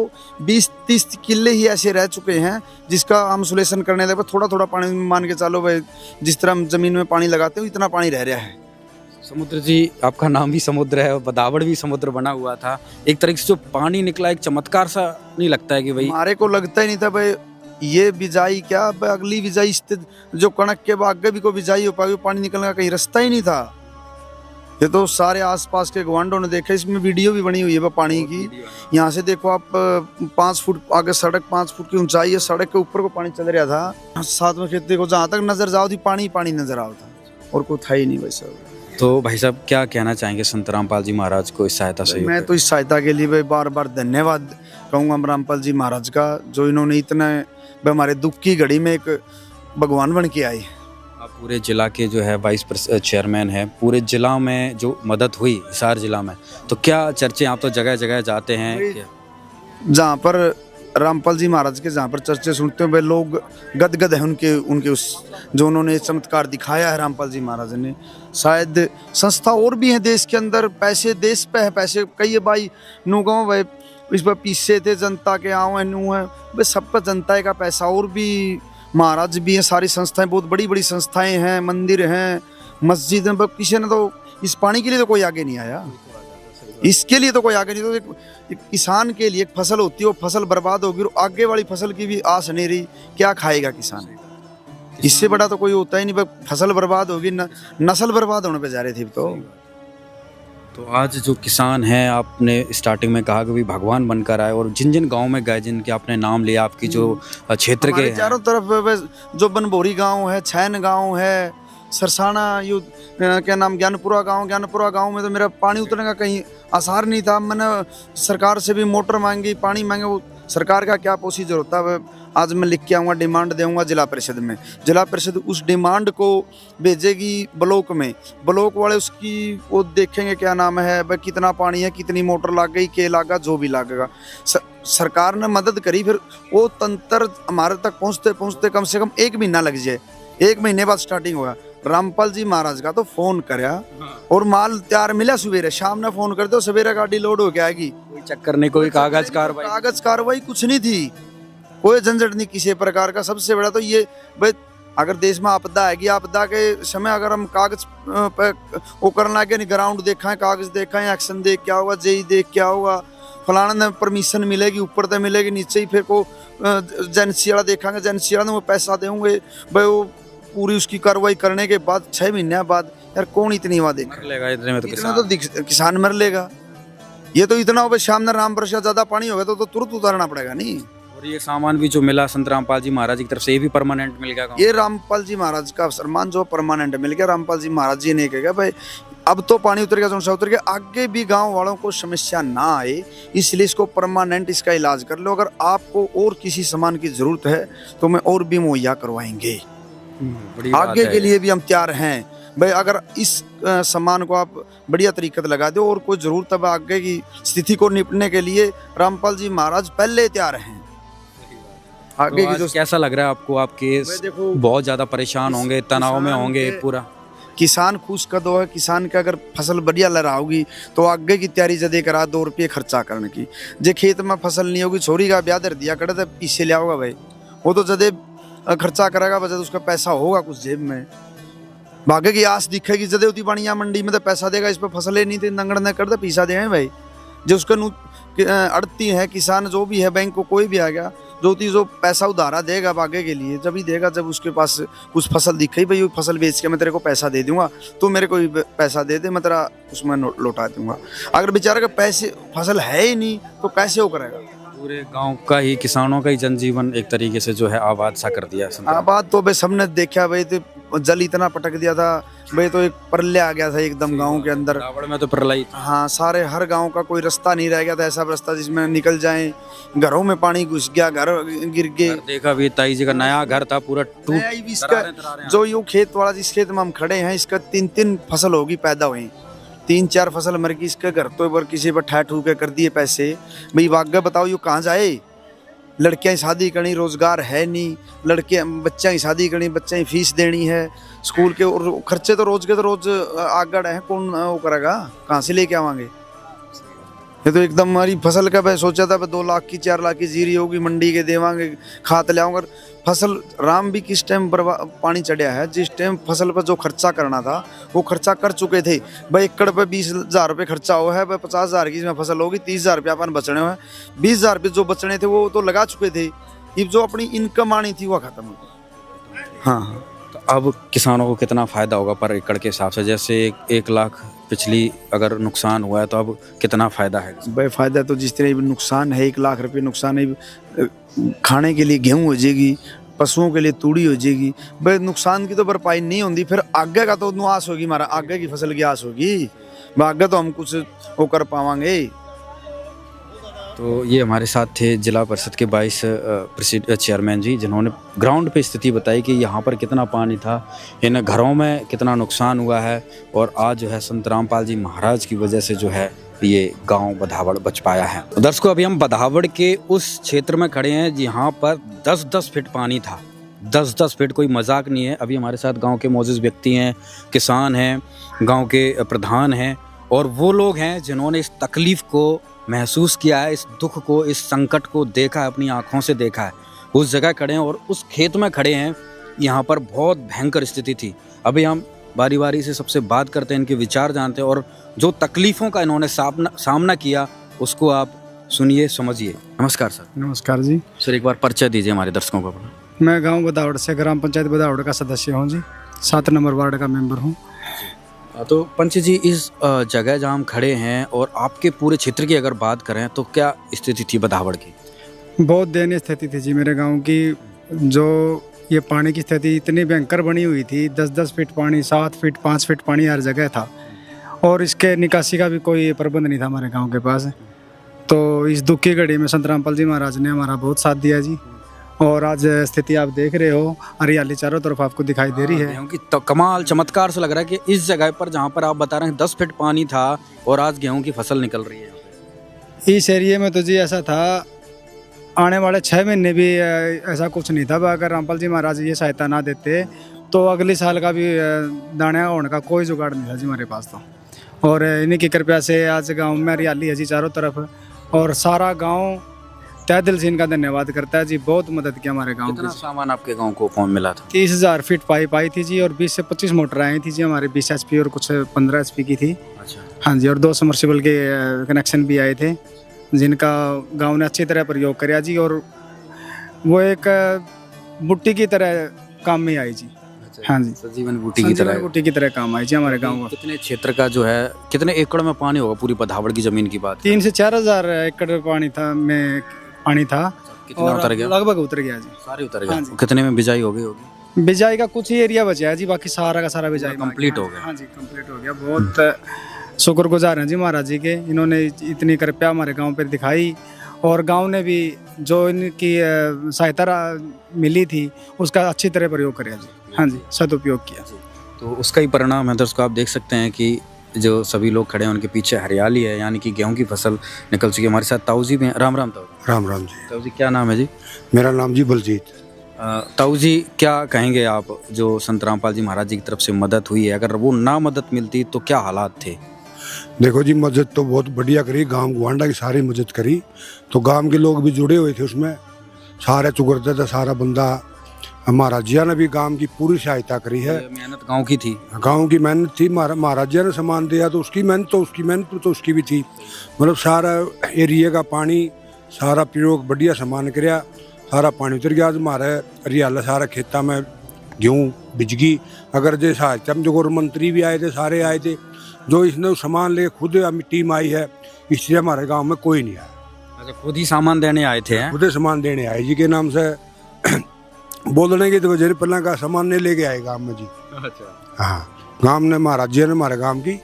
[SPEAKER 16] 20-30 किले ही ऐसे रह चुके हैं जिसका हम सोल्यूशन करने लगे। थोड़ा थोड़ा पानी मान के चलो भाई, जिस तरह हम जमीन में पानी लगाते हो इतना पानी रह रहा है।
[SPEAKER 2] समुद्र जी, आपका नाम भी समुद्र है और बदावड़ भी समुद्र बना हुआ था। एक तरीके से जो पानी निकला, एक चमत्कार सा नहीं लगता है कि भाई?
[SPEAKER 16] हमारे को लगता ही नहीं था भाई ये बिजाई क्या, अगली बिजाई जो कणक के आगे भी कोई बिजाई हो पाएगी, पानी निकलने का कहीं रास्ता ही नहीं था। ये तो सारे आसपास के गवांडों ने देखा, इसमें वीडियो भी बनी हुई है पानी की। यहाँ से देखो आप 5 फुट आगे सड़क, 5 फुट की ऊंचाई है, सड़क के ऊपर को पानी चल रहा था। साथ में खेत देखो, जहाँ तक नजर जाओ थी पानी नजर आओ था, और कोई था ही नहीं भाई साहब।
[SPEAKER 2] तो भाई साहब क्या कहना चाहेंगे संत रामपाल जी महाराज को इस सहायता से?
[SPEAKER 16] मैं तो इस सहायता के लिए भाई बार बार धन्यवाद कहूँगा रामपाल जी महाराज का, जो इन्होंने इतने हमारे दुख की घड़ी में एक भगवान बन के आए।
[SPEAKER 2] आप पूरे जिला के जो है वाइस चेयरमैन है, पूरे जिला में जो मदद हुई हिसार जिला में, तो क्या चर्चे, आप तो जगह जगह जाते हैं,
[SPEAKER 16] जहाँ पर रामपाल जी महाराज के जहाँ पर चर्चे सुनते हैं वे लोग गदगद है उनके उस जो उन्होंने चमत्कार दिखाया है रामपाल जी महाराज ने। शायद संस्था और भी है देश के अंदर, पैसे देश पे है, पैसे कई भाई नु गाँव भाई इस पर पीछे थे जनता के आओ नू है वे सब पर जनता का पैसा, और भी महाराज भी हैं, सारी संस्थाएं बहुत बड़ी बड़ी संस्थाएं हैं, मंदिर हैं, मस्जिद हैं, किसी ने तो इस पानी के लिए तो कोई आगे नहीं आया, इसके लिए तो कोई आगे नहीं। तो एक किसान के लिए एक फसल होती है, वो फसल बर्बाद होगी और आगे वाली फसल की भी आस नहीं रही, क्या खाएगा किसान? इससे बड़ा तो कोई होता ही नहीं, फसल बर्बाद होगी, नस्ल बर्बाद होने पे जा रही थी।
[SPEAKER 2] तो आज जो किसान हैं, आपने स्टार्टिंग में कहा कि भी भगवान बनकर आए, और जिन जिन गांव में गए, जिनके आपने नाम लिया, आपकी जो क्षेत्र के
[SPEAKER 16] चारों तरफ जो बनभोरी गांव है, छैन गांव है, सरसाना, यू क्या नाम, ज्ञानपुरा गांव में तो मेरा पानी उतरने का कहीं आसार नहीं था। मैंने सरकार से भी मोटर मांगी, पानी मांगे, वो सरकार का क्या प्रोसीजर होता है। आज मैं लिख के आऊँगा, डिमांड दूंगा जिला परिषद में, जिला परिषद उस डिमांड को भेजेगी ब्लॉक में, ब्लॉक वाले उसकी वो देखेंगे क्या नाम है भाई, कितना पानी है, कितनी मोटर लग गई, क्या लगा, जो भी लगेगा। सरकार ने मदद करी, फिर वो तंत्र हमारे तक पहुँचते पहुँचते कम से कम 1 महीना लग जाए। 1 महीने बाद स्टार्टिंग हुआ। रामपाल जी महाराज का तो फोन करया और माल तैयार मिला, सवेरे शाम ने फोन कर दो, सवेरे गाड़ी लोड हो के आएगी,
[SPEAKER 2] कोई चक्कर नहीं, कोई कागज
[SPEAKER 16] कार्रवाई कुछ नहीं थी, कोई झंझट नहीं किसी प्रकार का। सबसे बड़ा तो ये भाई, अगर देश में आपदा आएगी, आपदा के समय अगर हम कागज पे वो करना लगे, ग्राउंड देखा है, कागज देखा है, एक्शन देख क्या होगा, जेई देख क्या होगा, फलाना ने परमिशन मिलेगी, ऊपर तक मिलेगी, नीचे ही फिर को एजेंसी वाला देखेंगे, एजेंसी वाला वो पैसा देंगे भाई, वो पूरी उसकी कार्रवाई करने के बाद 6 महीने बाद यार कौन इतनी हुआ देगा, इतना तो किसान मर लेगा। ये तो इतना हो शाम ने राम वर्षा ज्यादा पानी होगा तो तुरंत उतारना पड़ेगा नहीं।
[SPEAKER 2] और ये सामान भी जो मिला संत रामपाल जी महाराज की तरफ से, ये भी परमानेंट मिल गया?
[SPEAKER 16] ये रामपाल जी महाराज का सम्मान जो परमानेंट मिल गया। रामपाल जी महाराज जी ने कहा भाई अब तो पानी उतर गया, जो सा उतर गया, आगे भी गांव वालों को समस्या ना आए, इसलिए इसको परमानेंट इसका इलाज कर लो। अगर आपको और किसी सामान की जरूरत है तो मैं और भी मुहैया करवाएंगे, आगे के लिए भी हम तैयार हैं भाई। अगर इस सामान को आप बढ़िया तरीके से लगा दो और कोई जरूरत है आगे की स्थिति को निपटने के लिए, रामपाल जी महाराज पहले तैयार हैं। आगे की जो
[SPEAKER 17] कैसा लग रहा है आपको? आपके बहुत ज्यादा परेशान होंगे, तनाव में होंगे पूरा।
[SPEAKER 16] किसान खुश कदो है, किसान के अगर फसल बढ़िया लड़ा होगी तो आगे की तैयारी जदे करा 2 रुपये खर्चा करने की। जे खेत में फसल नहीं होगी, छोरी का ब्याह दर दिया करे तो पीछे ले आओगा भाई, वो तो जदे खर्चा करेगा बचा तो उसका पैसा होगा कुछ जेब में, भागे की आस दिखेगी। जदे उती बढ़िया मंडी में तो पैसा देगा, इस पर फसलें नहीं थे नंगड़ न कर दे पीसा दे भाई। जो उसका अड़ती है किसान जो भी है, बैंक को कोई भी आ गया जो पैसा उधारा देगा आगे के लिए, जब ही देगा जब उसके पास कुछ फसल दिखे भाई, फसल बेच के मैं तेरे को पैसा दे दूंगा, तो मेरे को पैसा दे दे, मैं तेरा उसमें लौटा दूंगा। अगर बेचारे का पैसे फसल है ही नहीं तो कैसे वो करेगा?
[SPEAKER 17] पूरे गांव का ही, किसानों का ही जनजीवन एक तरीके से जो है आबाद सा कर दिया।
[SPEAKER 16] आबाद तो भाई सबने देखा भाई, तो जल इतना पटक दिया था भाई, तो एक प्रलय आ गया था एकदम गांव के अंदर।
[SPEAKER 17] में तो प्रलय,
[SPEAKER 16] हाँ, सारे हर गांव का कोई रास्ता नहीं रह गया था, ऐसा रास्ता जिसमें निकल जाए। घरों में पानी घुस गया, घर गिर गए।
[SPEAKER 17] देखा भी ताई जी का नया घर था पूरा टूट।
[SPEAKER 16] इसका जो यू खेत वाला जिस खेत में हम खड़े हैं, इसका 3 फसल होगी पैदा हुई, 3-4 फसल मर गई। इसके घर तो एक बार किसी पर ठा ठू के कर दिए पैसे भाई, वाग्य बताओ यू कहाँ जाए? लड़कियां की शादी करनी, रोजगार है नहीं, लड़के बच्चा की शादी करनी, बच्चा की फीस देनी है, स्कूल के और खर्चे तो रोज आगड़ है, कौन वो करेगा? कहाँ से लेके आवांगे? ये तो एकदम हमारी फसल का मैं सोचा था 2 लाख की 4 लाख की जीरी होगी, मंडी के देवांगे, खाद ले आऊंगा। फसल राम भी किस टाइम पानी चढ़िया है, जिस टाइम फसल पर जो खर्चा करना था वो खर्चा कर चुके थे भाई। एकड़ पे 20,000 रुपये खर्चा हुआ है भाई, 50,000 की इसमें फसल होगी, 30,000 रुपया अपन बचने हुए, 20,000 रुपये जो बचने थे वो तो लगा चुके थे। ये जो अपनी इनकम आनी थी वो खत्म हो गई। हाँ,
[SPEAKER 17] तो अब किसानों को कितना फायदा होगा पर एकड़ के हिसाब से? जैसे 1 लाख पिछली अगर नुकसान हुआ है तो अब कितना फायदा है
[SPEAKER 16] भाई? फायदा तो जिस तरह नुकसान है, 1 लाख रुपये नुकसान है, खाने के लिए गेहूं हो जाएगी, पशुओं के लिए तूड़ी हो जाएगी भाई। नुकसान की तो भरपाई नहीं होती, फिर आगे का तो आस होगी, हमारा आगे की फसल की आस होगी, आगे तो हम कुछ वो कर पावांगे।
[SPEAKER 17] तो ये हमारे साथ थे जिला परिषद के 22 चेयरमैन जी, जिन्होंने ग्राउंड पे स्थिति बताई कि यहाँ पर कितना पानी था, इन घरों में कितना नुकसान हुआ है, और आज जो है संत रामपाल जी महाराज की वजह से जो है ये गांव बधावड़ बच पाया है। दर्शकों, अभी हम बधावड़ के उस क्षेत्र में खड़े हैं जहाँ पर 10-10 फीट पानी था। 10-10 फीट कोई मजाक नहीं है। अभी हमारे साथ गांव के मौजूद व्यक्ति हैं, किसान हैं, गांव के प्रधान हैं, और वो लोग हैं जिन्होंने इस तकलीफ को महसूस किया है, इस दुख को, इस संकट को देखा है, अपनी आँखों से देखा है। उस जगह खड़े हैं और उस खेत में खड़े हैं। यहाँ पर बहुत भयंकर स्थिति थी। अभी हम बारी बारी से सबसे बात करते हैं, इनके विचार जानते हैं, और जो तकलीफ़ों का इन्होंने सामना किया उसको आप सुनिए, समझिए। नमस्कार सर।
[SPEAKER 18] नमस्कार जी।
[SPEAKER 17] सर, एक बार परिचय दीजिए हमारे दर्शकों को।
[SPEAKER 18] मैं गांव बधावड़ से ग्राम पंचायत बधावड़ का सदस्य हूं जी, 7 नंबर वार्ड का मेंबर हूं।
[SPEAKER 17] तो पंच जी, इस जगह जहाँ हम खड़े हैं और आपके पूरे क्षेत्र की अगर बात करें तो क्या स्थिति थी बधावड़ की?
[SPEAKER 18] बहुत दयनीय स्थिति थी जी मेरे गाँव की। जो ये पानी की स्थिति इतनी भयंकर बनी हुई थी, 10-10 फीट पानी, 7 फीट, 5 फीट पानी हर जगह था, और इसके निकासी का भी कोई प्रबंध नहीं था हमारे गांव के पास। तो इस दुख की घड़ी में संत रामपाल जी महाराज ने हमारा बहुत साथ दिया जी, और आज स्थिति आप देख रहे हो, हरियाली चारों तरफ आपको दिखाई दे रही है।
[SPEAKER 17] गेहूं की तो कमाल चमत्कार से लग रहा है कि इस जगह पर जहाँ पर आप बता रहे हैं 10 फीट पानी था और आज गेहूं की फसल निकल रही है।
[SPEAKER 18] इस एरिए में तो जी ऐसा था, आने वाले 6 महीने भी ऐसा कुछ नहीं था। अगर रामपाल जी महाराज ये सहायता ना देते तो अगले साल का भी दाने होने का कोई जुगाड़ नहीं था जी हमारे पास तो। और इन्हीं की कृपया से आज गांव में हरियाली है जी चारों तरफ, और सारा गांव तहे दिल से इनका धन्यवाद करता है जी। बहुत मदद की हमारे गांव
[SPEAKER 17] कितना सामान आपके गांव को कौन मिला था?
[SPEAKER 18] 30,000 फीट पाइप आई थी जी, और 20 से 25 मोटर आई थी जी हमारे, 20 HP और कुछ 15 HP की थी।
[SPEAKER 17] अच्छा।
[SPEAKER 18] हाँ जी, और 2 सबमर्सिबल के कनेक्शन भी आए थे, जिनका गांव ने अच्छी तरह प्रयोग कराया जी, और वो एक बुट्टी की तरह काम में आई जी। हाँ जी,
[SPEAKER 17] सजीवन बूटी की तरह
[SPEAKER 18] काम आई जी हमारे गांव में।
[SPEAKER 17] कितने क्षेत्र का जो है, कितने एकड़ में पानी होगा पूरी बधावड़ की जमीन की बात?
[SPEAKER 18] 3 से 4,000 एकड़ पानी था।
[SPEAKER 17] कितना उतर गया?
[SPEAKER 18] लगभग उतर गया जी,
[SPEAKER 17] सारे उतर गया। हाँ, कितने में बिजाई हो गई होगी?
[SPEAKER 18] बिजाई का कुछ ही एरिया बचा है जी, बाकी सारा का सारा बिजाई
[SPEAKER 17] कंप्लीट हो गया।
[SPEAKER 18] हाँ जी, कंप्लीट हो गया। बहुत शुक्रगुजार हैं जी महाराज जी के, इन्होंने इतनी कृपया हमारे गाँव पर दिखाई, और गांव ने भी जो इनकी सहायता मिली थी उसका अच्छी तरह प्रयोग किया जी। हाँ जी, सदुपयोग किया।
[SPEAKER 17] तो उसका ही परिणाम है दोस्तों, आप देख सकते हैं कि जो सभी लोग खड़े हैं उनके पीछे हरियाली है, यानी कि गेहूं की फसल निकल चुकी है। हमारे साथ ताऊ जी भी हैं। राम राम ताऊ।
[SPEAKER 19] राम राम जी।
[SPEAKER 17] ताऊ जी क्या नाम है जी?
[SPEAKER 19] मेरा नाम जी बलजीत।
[SPEAKER 17] ताऊ जी क्या कहेंगे आप, जो संत रामपाल जी महाराज जी की तरफ से मदद हुई है, अगर वो ना मदद मिलती तो क्या हालात थे?
[SPEAKER 19] देखो जी, मदद तो बहुत बढ़िया करी, गांव गुआंडा की सारी मदद करी, तो गांव के लोग भी जुड़े हुए थे उसमें, सारे चुगरते थे, सारा बंदा। महाराज जी ने भी गांव की पूरी सहायता करी है।
[SPEAKER 17] मेहनत गांव की थी,
[SPEAKER 19] गांव की मेहनत थी। महाराज जी ने सामान दिया तो उसकी मेहनत तो उसकी भी थी। मतलब सारा एरिया का पानी सारा प्रयोग बढ़िया सामान कराया, सारा पानी उतर गया। हमारे हरियाला सारा खेता में गेहूँ बिजगी। अगर जो सहायता में जो मंत्री भी आए थे, सारे आए थे, जो इसने सामान ले खुद टीम आई है, इसलिए हमारे गांव में कोई नहीं आया।
[SPEAKER 17] अच्छा, खुद ही सामान देने आए थे?
[SPEAKER 19] खुद ही सामान देने आए जी के नाम से बोलने की तो वजह पहला का सामान नहीं लेके आए गांव में जी।
[SPEAKER 17] अच्छा।
[SPEAKER 19] हाँ, गांव ने महाराज जी ने हमारे गांव की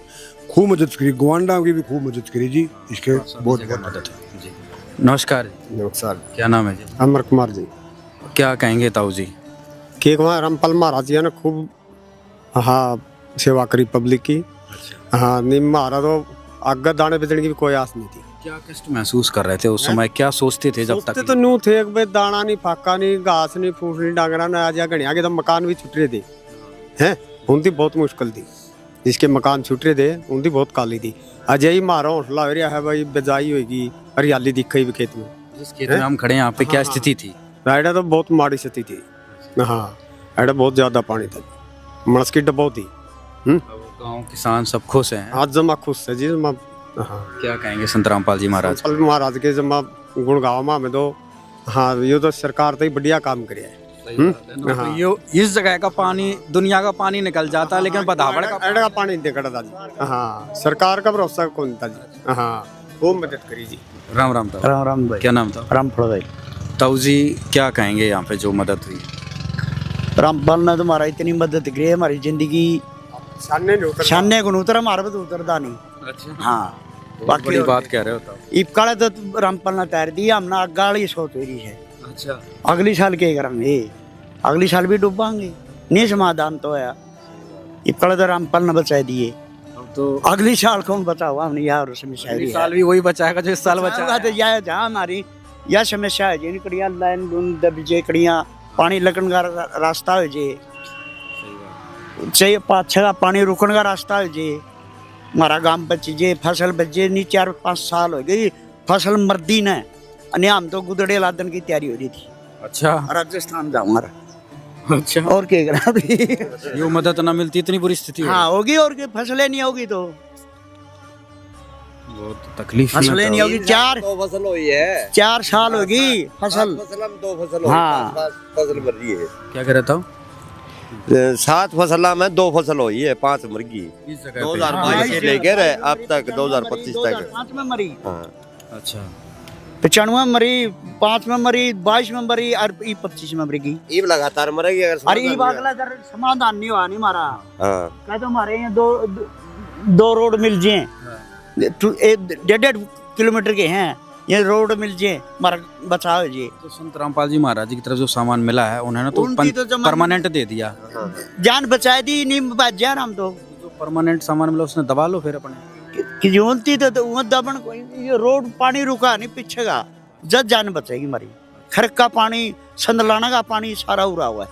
[SPEAKER 19] खूब मदद करी, गुआंडा की भी खूब मदद करी जी। इसके बहुत मदद है जी।
[SPEAKER 17] नमस्कार।
[SPEAKER 20] नमस्कार।
[SPEAKER 17] क्या नाम है जी?
[SPEAKER 20] अमर कुमार जी।
[SPEAKER 17] क्या कहेंगे ताऊ जी?
[SPEAKER 20] कि वहाँ रामपाल महाराज जी ने खूब हाँ सेवा करी पब्लिक की। हाँ, नहीं महाराज तो आगे दाने बेचने की भी कोई आस नहीं थी।
[SPEAKER 17] क्या कष्ट महसूस कर रहे थे उस समय, क्या सोचते थे जब तक?
[SPEAKER 20] तो नू थे भाई, दाना नहीं, फाका नहीं, घास नहीं, फूस नहीं, डांगरा ना आज घड़िया के तो मकान भी छुट रहे थे हैं। उनकी बहुत मुश्किल थी, जिसके मकान छुट रहे थे उनकी बहुत काली थी। अजय ही मारा हौसला हो रहा है भाई, बिजाई होगी, हरियाली दिख गई खेत में।
[SPEAKER 17] जिस खेत में हम खड़े हैं यहाँ पे क्या स्थिति थी?
[SPEAKER 20] राइडा तो बहुत माड़ी स्थिति थी। हाँ, राइडा बहुत ज्यादा पानी था, मणस की डब्बा थी।
[SPEAKER 17] गाँव किसान सब खुश हैं?
[SPEAKER 20] आज जमा खुश है जी। हाँ,
[SPEAKER 17] क्या कहेंगे संत रामपाल जी महाराज?
[SPEAKER 20] महाराज के जमा गुण गाँव में तो हाँ, ये तो सरकार तो ही बढ़िया काम करे है।
[SPEAKER 17] हाँ। ये इस जगह का पानी, दुनिया का पानी निकल जाता है, लेकिन बदावड़
[SPEAKER 20] का पानी निकलता जी। हाँ, सरकार का भरोसा कौन था जी। हाँ, वो मदद करी जी।
[SPEAKER 17] राम राम ताऊ।
[SPEAKER 21] राम राम भाई।
[SPEAKER 17] क्या नाम था?
[SPEAKER 21] रामफल भाई।
[SPEAKER 17] ताऊ जी क्या कहेंगे यहाँ पे जो मदद हुई?
[SPEAKER 21] रामपाल ने तो हमारा इतनी मदद करी है, हमारी जिंदगी शाने को उतर, हमारे पे तो उतरता नहीं।
[SPEAKER 17] अच्छा।
[SPEAKER 21] हाँ,
[SPEAKER 17] बाकी बड़ी बात कह रहे हो ताऊ।
[SPEAKER 21] इपकाले तो रामपाल ने तैयार दिया, हमने अगाड़ी सोच रही है।
[SPEAKER 17] अच्छा।
[SPEAKER 21] अगली साल क्या करेंगे? अगली साल भी डूबांगे, नहीं समाधान तो है। इपकाले तो रामपाल ने बचा दिए,
[SPEAKER 17] तो
[SPEAKER 21] अगली साल कौन बचा हुआ? हमने यार समस्या
[SPEAKER 17] अगली साल भी वही बचाएगा जो इस साल बचा।
[SPEAKER 21] तो यह जहाँ हमारी यह समस्या है, जिन कड़िया लाइन दब जे, कड़िया पानी लगन का रास्ता हो जे, चाहिए 5-6 का पानी रुकने का रास्ता हो जे, हमारा गांव बच जे, फसल बचे नहीं। 4-5 साल हो गई फसल मर्दी ने, हम तो गुदड़े लादन की तैयारी हो रही थी।
[SPEAKER 17] अच्छा।
[SPEAKER 21] राजस्थान जाऊंगा।
[SPEAKER 17] अच्छा।
[SPEAKER 21] और क्या करा?
[SPEAKER 17] ये मदद ना मिलती इतनी बुरी स्थिति
[SPEAKER 21] हाँ होगी, और क्या फसलें नहीं होगी तो
[SPEAKER 17] बहुत तकलीफ।
[SPEAKER 21] फसलें नहीं होगी। 4
[SPEAKER 22] फसल हुई है,
[SPEAKER 21] 4 साल होगी फसल।
[SPEAKER 22] 2 फसल।
[SPEAKER 21] हाँ,
[SPEAKER 22] फसल मर गई है।
[SPEAKER 17] क्या कह रहा था?
[SPEAKER 22] 7 फसल में 2 फसल हुई है, 5 मर गई। 2022 से लेकर अब तक 2025 तक
[SPEAKER 21] 5 में मरी।
[SPEAKER 17] अच्छा।
[SPEAKER 21] 95 में मरी, 5 में मरी, 22 में मरी और 25 में मरेगी।
[SPEAKER 22] ये लगातार मरेगी
[SPEAKER 21] अरे ये अगला समाधान नहीं हुआ नहीं हमारा।
[SPEAKER 22] हाँ,
[SPEAKER 21] क्या तो हमारे यहाँ दो रोड मिल जाए, 1.5 किलोमीटर के हैं, ये रोड मिल जाए, हमारा बचाव हो जाए।
[SPEAKER 17] तो संत रामपाल जी महाराज की तरफ जो सामान मिला है उन्होंने तो परमानेंट दे दिया।
[SPEAKER 21] जान बचा दी, नहीं बच जाए। हम तो
[SPEAKER 17] जो परमानेंट सामान मिला उसने दबा लो फिर अपने
[SPEAKER 21] कि जोनती तो दबन कोई, ये रोड पानी रुका नहीं पीछे का, जब जान बचेगी हमारी। खरक का पानी, संदलाना का पानी सारा उड़ा हुआ है।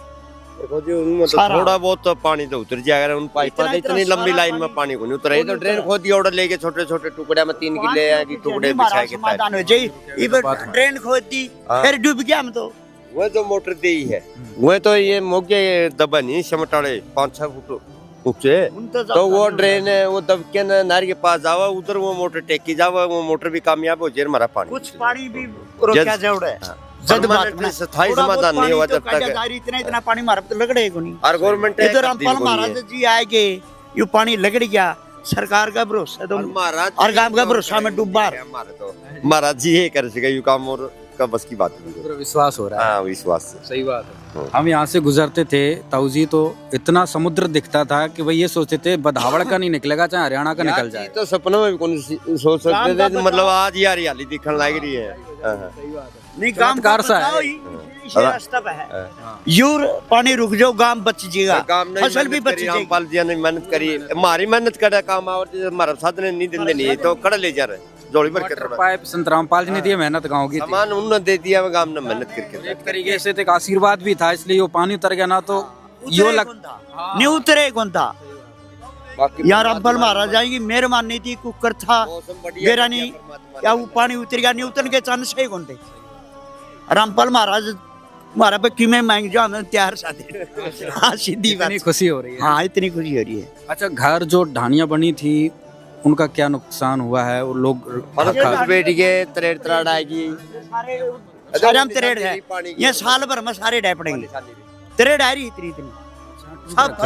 [SPEAKER 22] देखो जी, उनमें तो थोड़ा बहुत तो पानी तो उतर जाएगा। उन पाइप पर इतनी लंबी लाइन में पानी को नहीं उतरा। तो ड्रेन खोदी, ऑर्डर लेके छोटे छोटे टुकड़े में 3 किले की टुकड़े बिछा के
[SPEAKER 21] ड्रेन खोद दी, फिर डूब गया। हम तो
[SPEAKER 22] वो जो मोटर दी है वो तो ये मोगे दबा नहीं, समटाड़े 5-6 फुट ऊंचे, तो वो ड्रेन है वो दब के नहर के पास जावा, उधर वो मोटर टेकी जावा, वो मोटर भी कामयाब हो जाए। हमारा पानी
[SPEAKER 21] कुछ पानी भी रोका जावड़ा है।
[SPEAKER 22] स्थायी समाधान नहीं हुआ जब तक
[SPEAKER 21] इतना पानी मारा तो लगड़े को नहीं।
[SPEAKER 22] और गवर्नमेंट
[SPEAKER 21] इधर रामपाल महाराज जी आएंगे, ये पानी लगड़ गया, सरकार का भरोसा तो और गांव का भरोसा में डूबा।
[SPEAKER 22] महाराज जी ये कर सके, यू काम और का बस की बात नहीं।
[SPEAKER 17] विश्वास हो रहा है।
[SPEAKER 22] हाँ, विश्वास से।
[SPEAKER 17] सही बात है। हम यहाँ से गुजरते थे ताऊ जी, तो इतना समुद्र दिखता था कि भाई ये सोचते थे बदावड़ का नहीं निकलेगा, चाहे हरियाणा का निकल जाए।
[SPEAKER 22] तो सपनों में भी कौन सोच सकते थे, मतलब आज ही हरियाली दिखने लग रही है।
[SPEAKER 21] नहीं गांव का बचाओ ही, इसी रास्ता पे है। यूर पानी रुक जाओ, गांव बच जाएगा, फसल भी बच जाएगी।
[SPEAKER 22] रामपाल जी ने मेहनत करी, हमारी मेहनत करे काम और हमारा साधन नहीं देते नहीं तो कड़ ले जा रहे जोड़ी भर के
[SPEAKER 17] पाइप संत रामपाल जी ने दिया, मेहनत गाँव की
[SPEAKER 22] सामान उन्होंने दे दिया, गांव ने मेहनत करके
[SPEAKER 17] एक तरीके से एक आशीर्वाद भी था, इसलिए वो पानी उतर गया ना तो यो लग
[SPEAKER 21] नहीं उतरे कौन था यार। रामपाल महाराज की मेहरबानी थी, कुकर था बेरा नहीं, क्या वो पानी उतर गया, नहीं उतरने के चांस है कौन थे। रामपाल महाराज हमारा पे किमें मांग जो हमें तैयार साथे। हाँ सीधी बात,
[SPEAKER 17] खुशी हो रही है।
[SPEAKER 21] हाँ इतनी खुशी हो रही है।
[SPEAKER 17] अच्छा, घर जो ढानियां बनी थी उनका क्या नुकसान हुआ है? वो लोग
[SPEAKER 22] बैठ गए, तरेड़ तराड़ आएगी,
[SPEAKER 21] सारे हम तरेड़ है, ये साल भर में सारे डे पड़ेंगे, तरेड़ आ रही इतनी सब